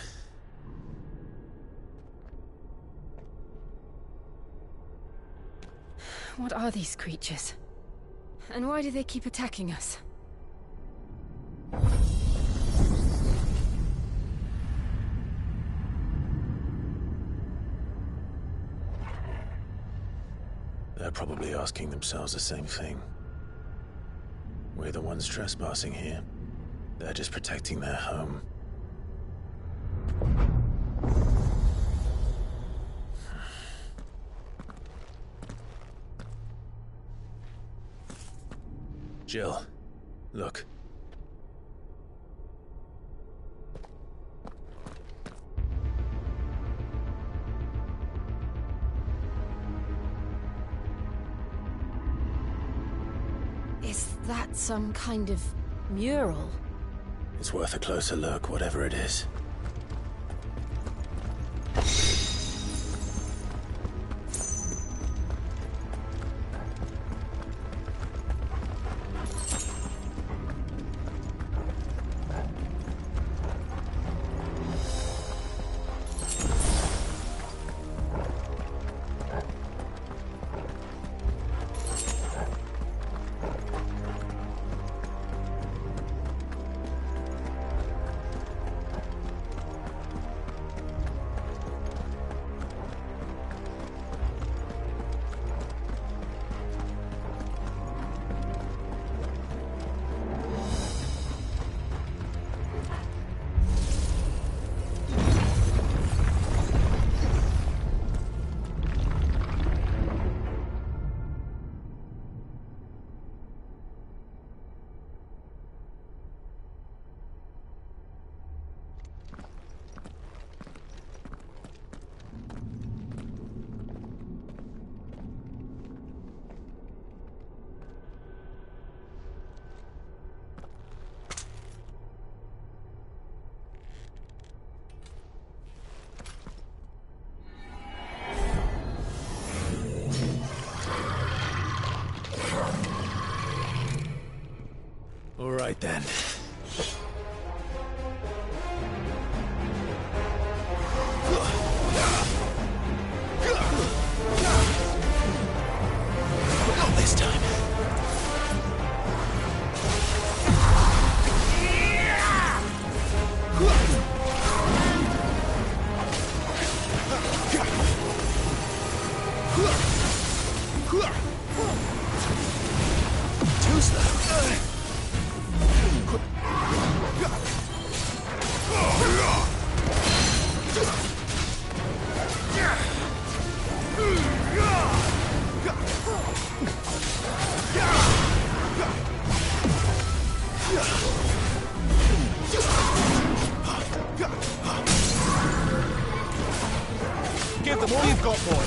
What are these creatures? And why do they keep attacking us? They're probably asking themselves the same thing. We're the ones trespassing here. They're just protecting their home. Jill, look. Is that some kind of mural? It's worth a closer look, whatever it is. All right then. Not this time. Too slow. Give the more you've got, boy.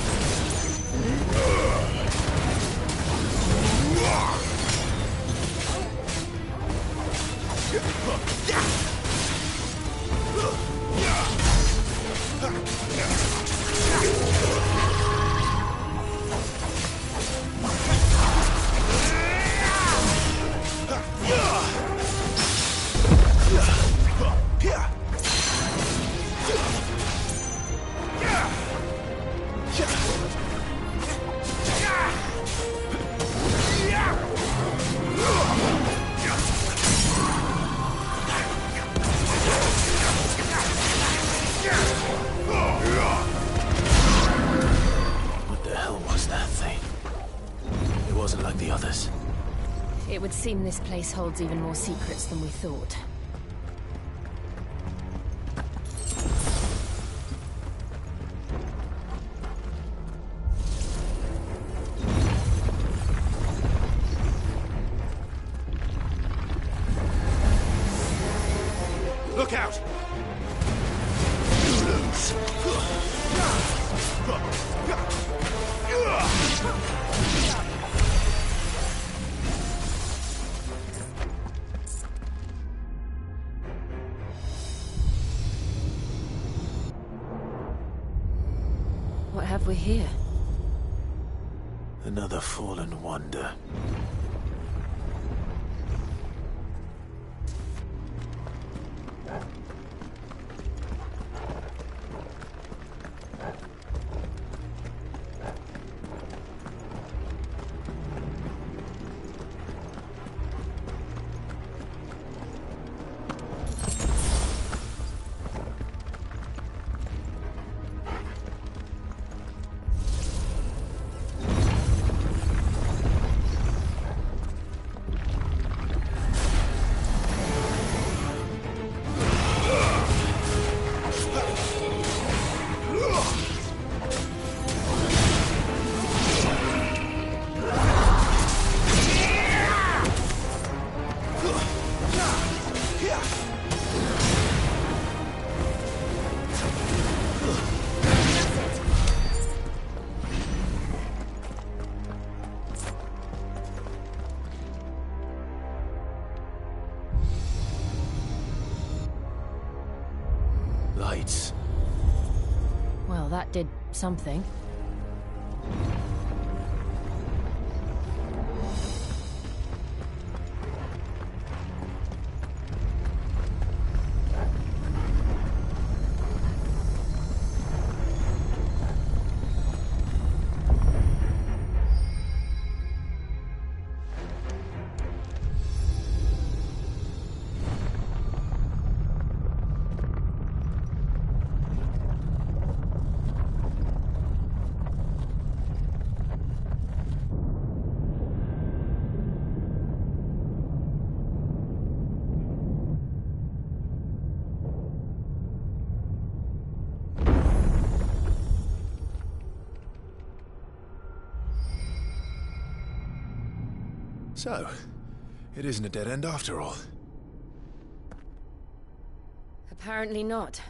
What the hell was that thing? It wasn't like the others. It would seem this place holds even more secrets than we thought. Look out! What have we here? Another fallen wonder. Lights. Well, that did something. So, it isn't a dead end after all. Apparently not.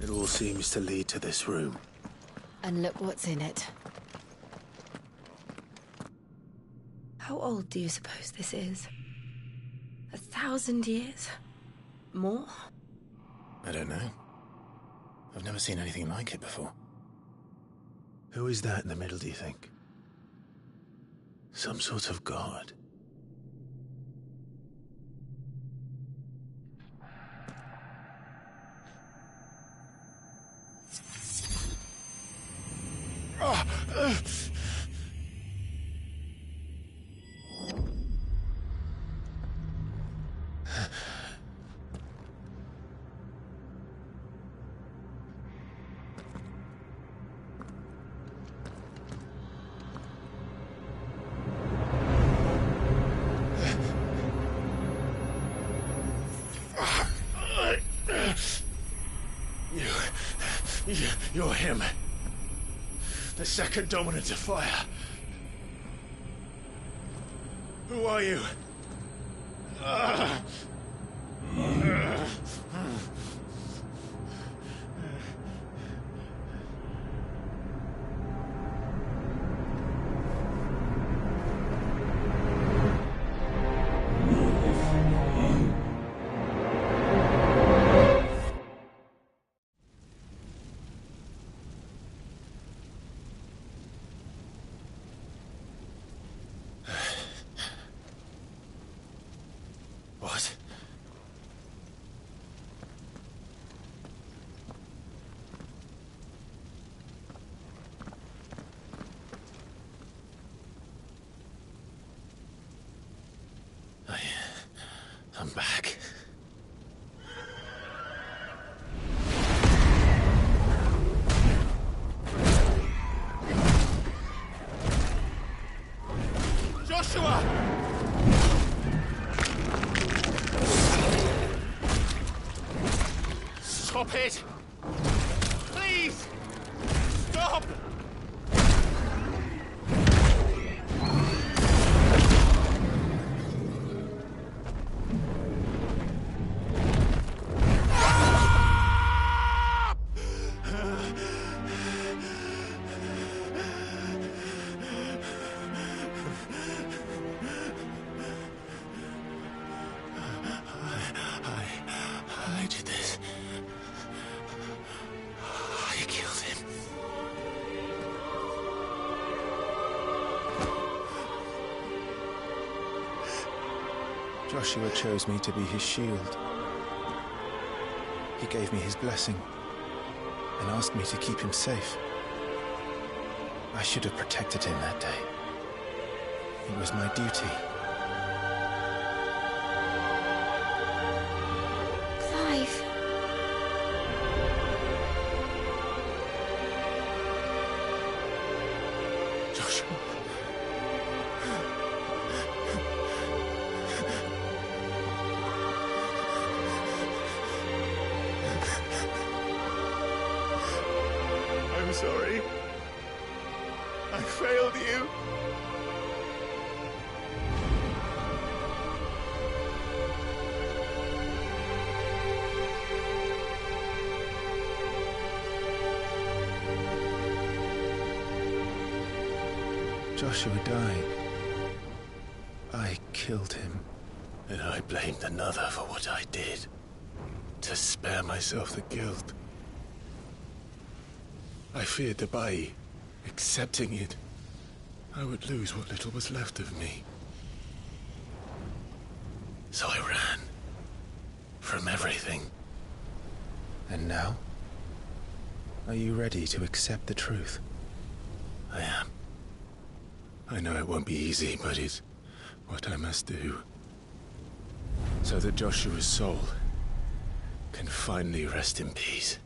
It all seems to lead to this room. And look what's in it. How old do you suppose this is? 1,000 years? More? I don't know. I've never seen anything like it before. Who is that in the middle, do you think? Some sort of god? You're him. The second dominant of fire. Who are you? What? I'm back. Joshua! Stop it! Please! Stop! I did this. I killed him. Joshua chose me to be his shield. He gave me his blessing and asked me to keep him safe. I should have protected him that day. It was my duty. Clive. Joshua. I'm sorry. I failed you. Joshua died. I killed him. And I blamed another for what I did. To spare myself the guilt. I feared that by accepting it, I would lose what little was left of me. So I ran. From everything. And now? Are you ready to accept the truth? I am. I know it won't be easy, but it's what I must do. So that Joshua's soul can finally rest in peace.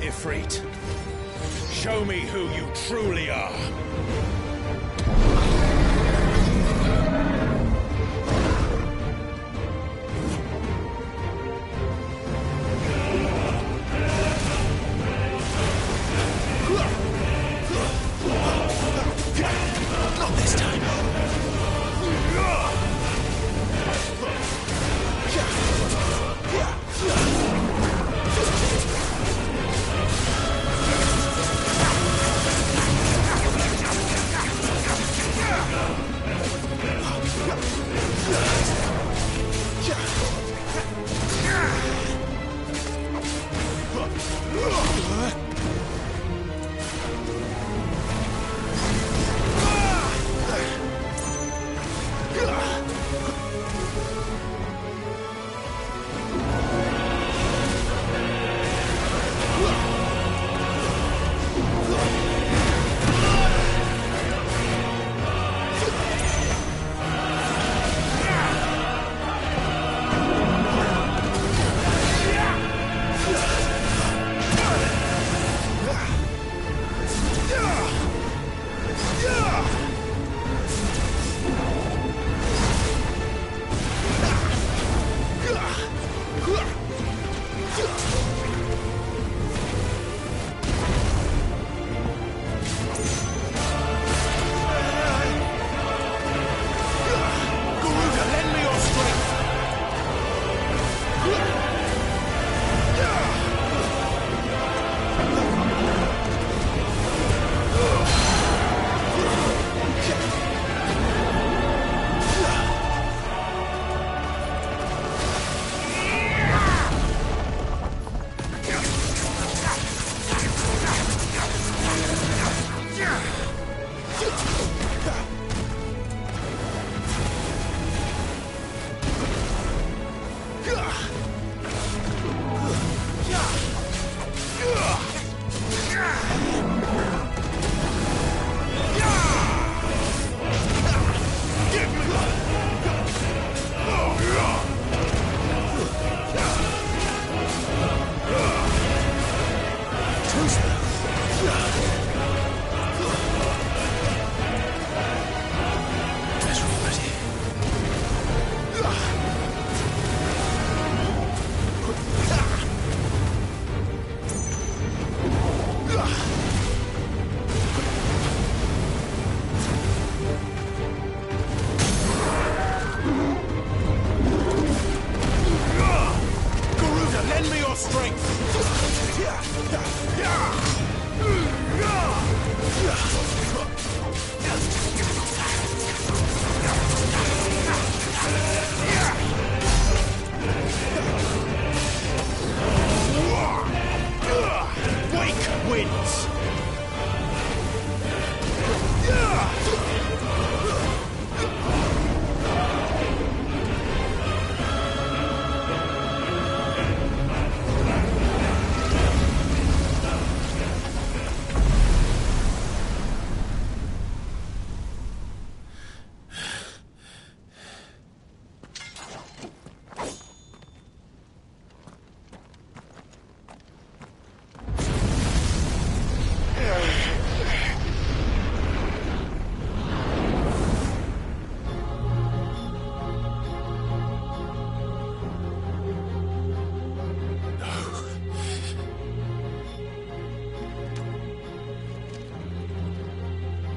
Ifrit. Show me who you truly are. Not this time.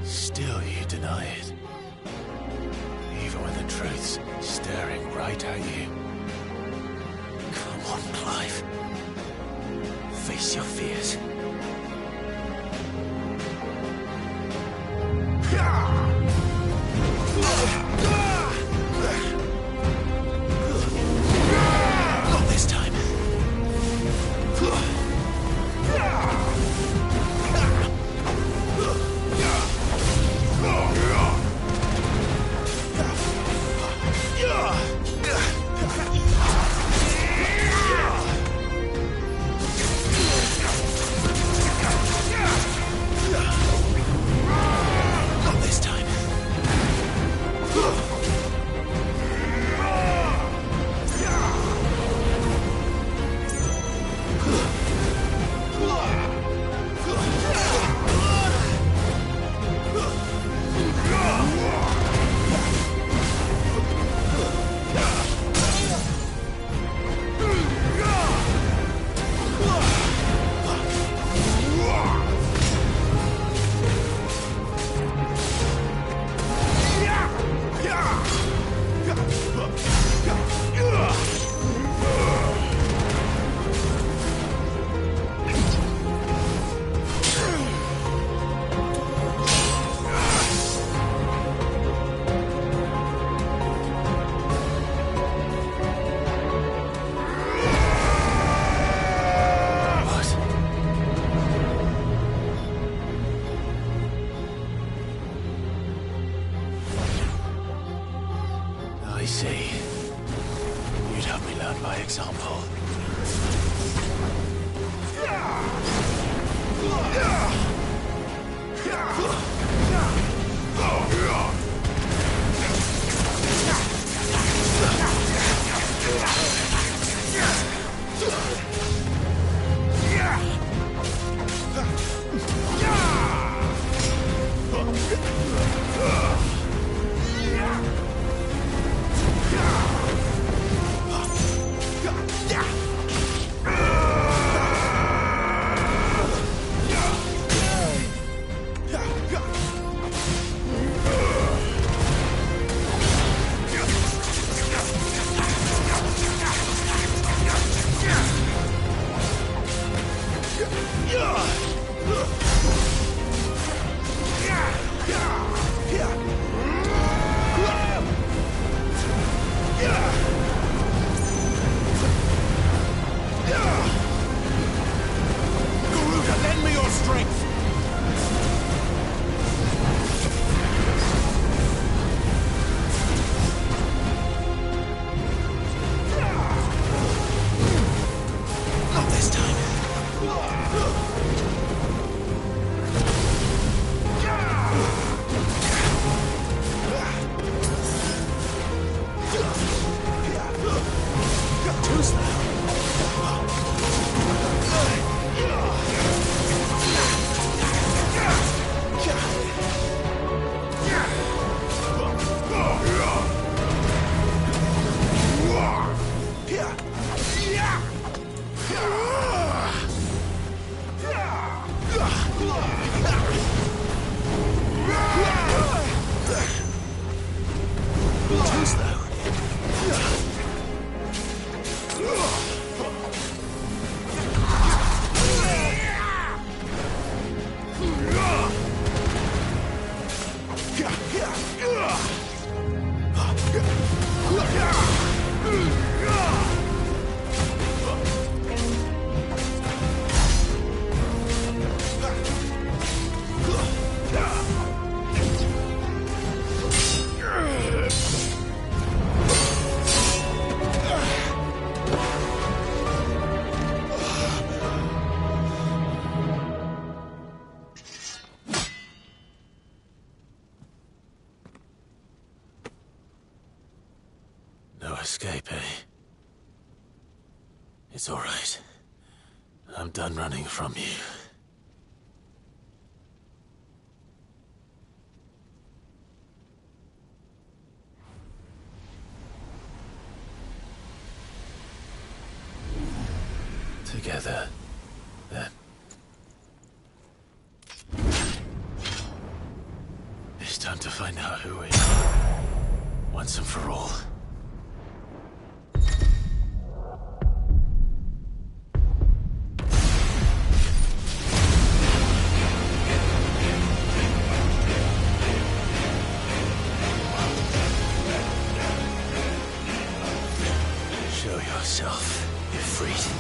Still you deny it. Even when the truth's staring right at you. Come on, Clive. Face your fears. Not this time. I see. You'd have me learn by example. No escape, eh? It's all right. I'm done running from you. Together, then. It's time to find out who we are, once and for all. Show yourself, Ifrit.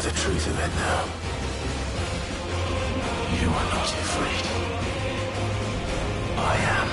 The truth of it now. You are not afraid. I am.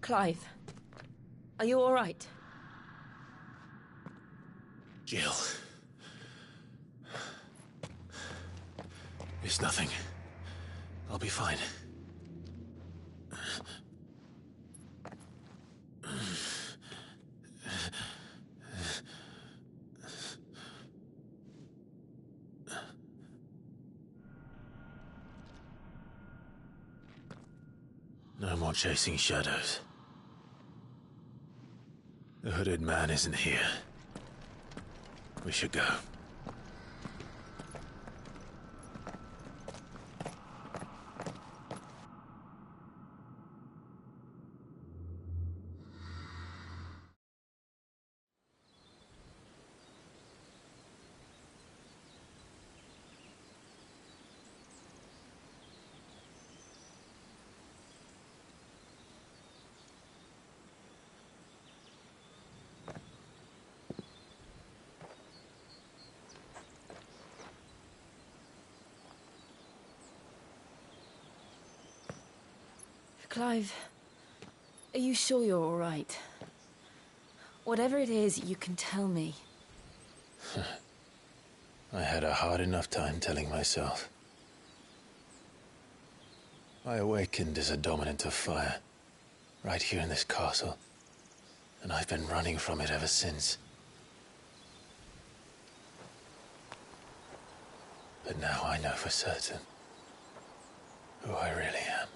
Clive, are you all right? Jill. It's nothing. I'll be fine. No more chasing shadows. The hooded man isn't here. We should go. Clive, are you sure you're all right? Whatever it is, you can tell me. I had a hard enough time telling myself. I awakened as a dominant of fire, right here in this castle, and I've been running from it ever since. But now I know for certain who I really am.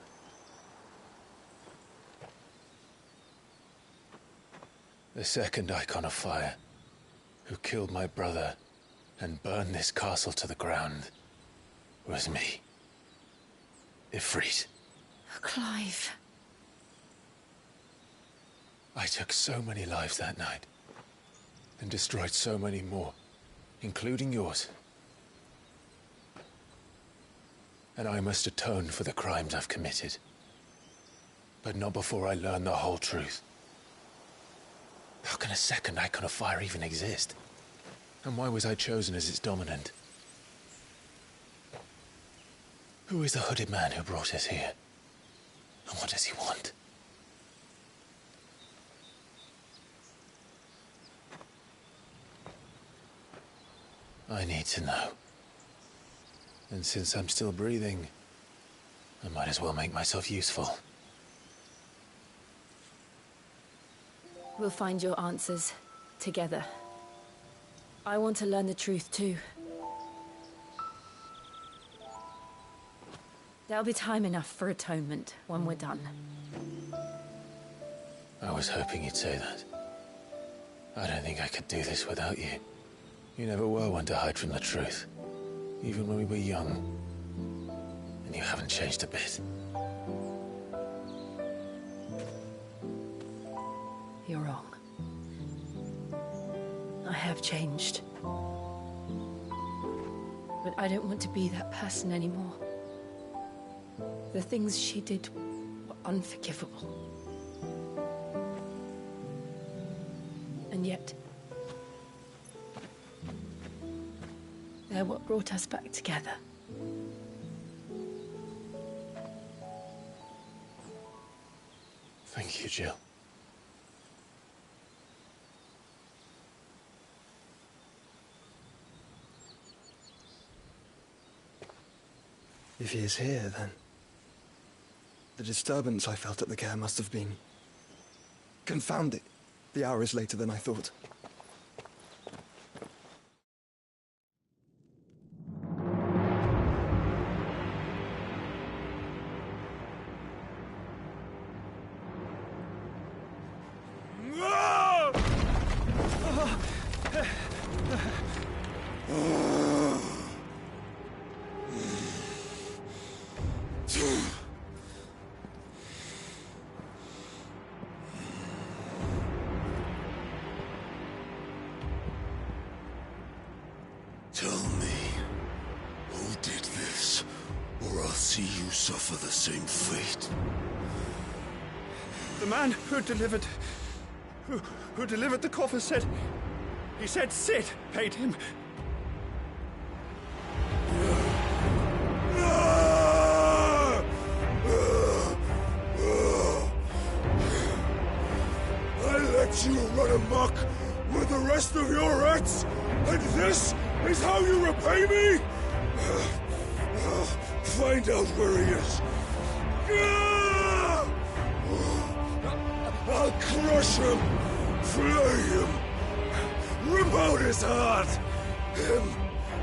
The second Icon of Fire, who killed my brother and burned this castle to the ground, was me. Ifrit. Clive. I took so many lives that night, and destroyed so many more, including yours. And I must atone for the crimes I've committed. But not before I learn the whole truth. How can a second Icon of Fire even exist? And why was I chosen as its dominant? Who is the hooded man who brought us here? And what does he want? I need to know. And since I'm still breathing, I might as well make myself useful. We'll find your answers together. I want to learn the truth too. There'll be time enough for atonement when we're done. I was hoping you'd say that. I don't think I could do this without you. You never were one to hide from the truth, even when we were young. And you haven't changed a bit. You're wrong. I have changed. But I don't want to be that person anymore. The things she did were unforgivable. And yet, they're what brought us back together. Thank you, Jill. If he is here, then the disturbance I felt at the care must have been... Confound it! The hour is later than I thought. Tell me, who did this, or I'll see you suffer the same fate. The man who delivered the coffer said... He said Cid paid him. I let you run amok with the rest of your rats, and this is how you repay me? Find out where he is. I'll crush him, flay him, rip out his heart, him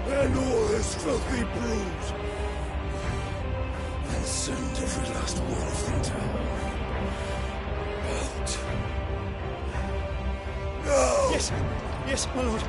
and all his filthy brood, and send every last one of them to hell. Out. No! Yes, yes, my lord.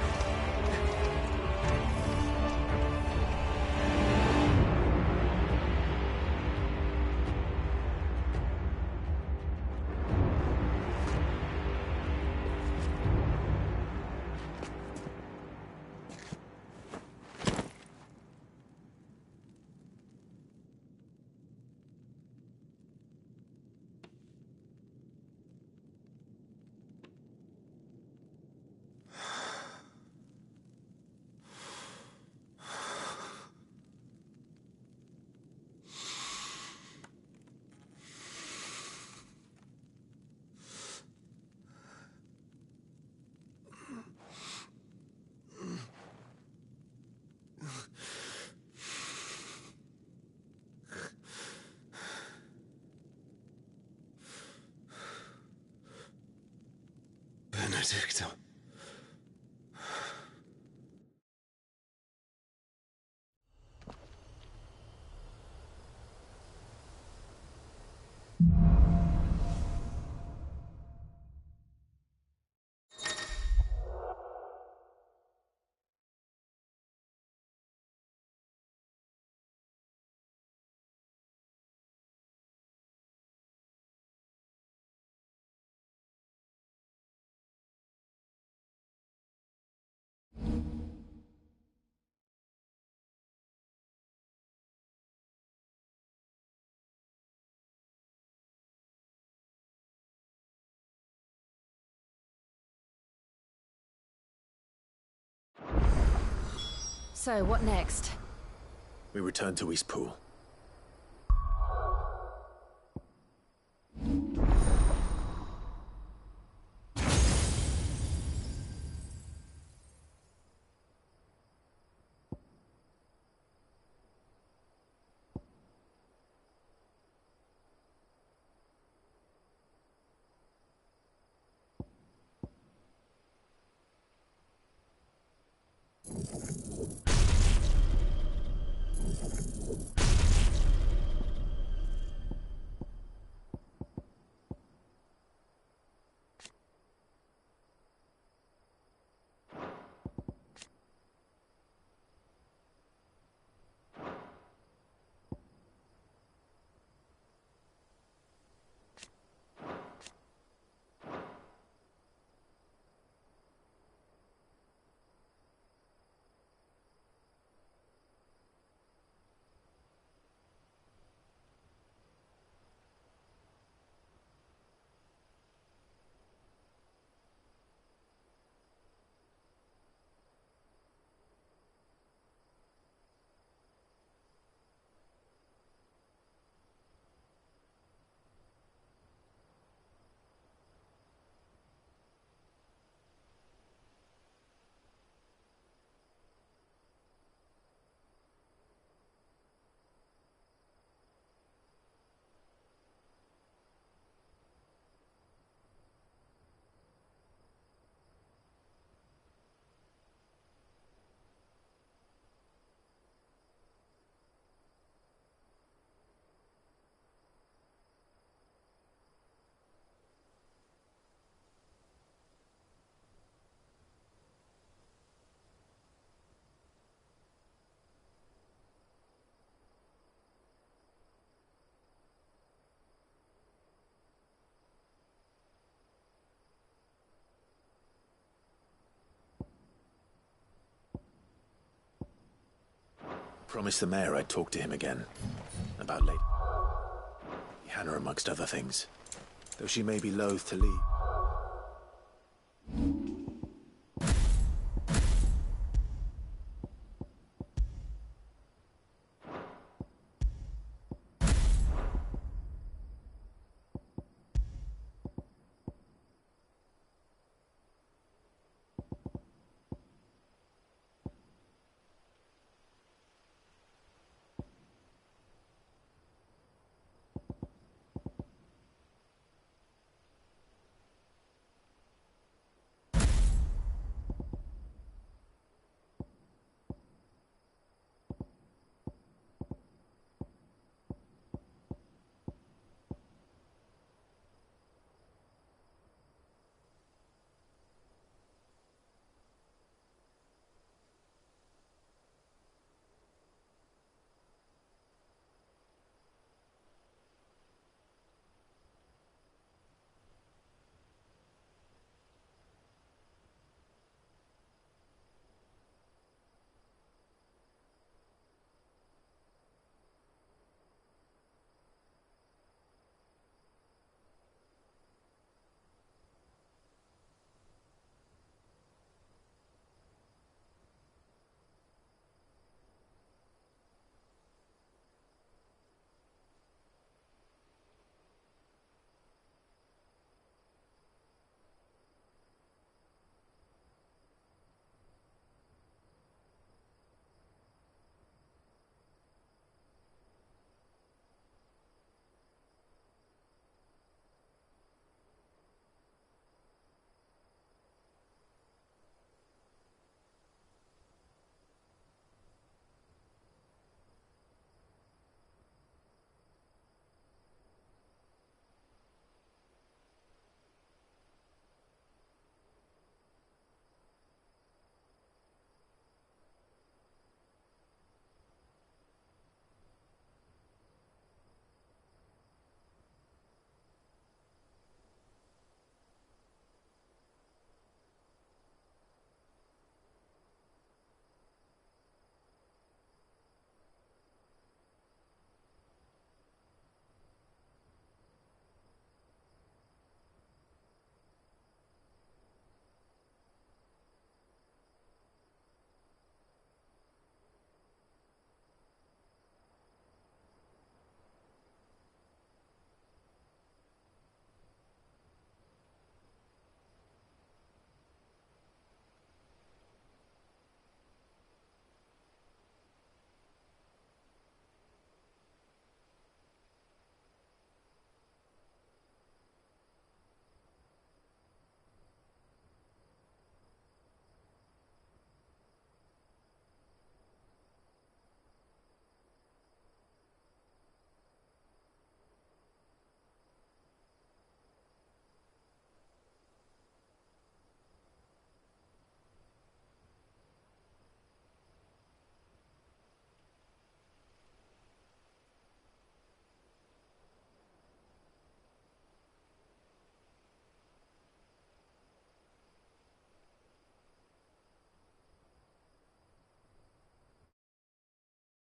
Benedicta. So, what next? We return to Eastpool. Promised the mayor I'd talk to him again. About Lady Hannah, amongst other things. Though she may be loath to leave.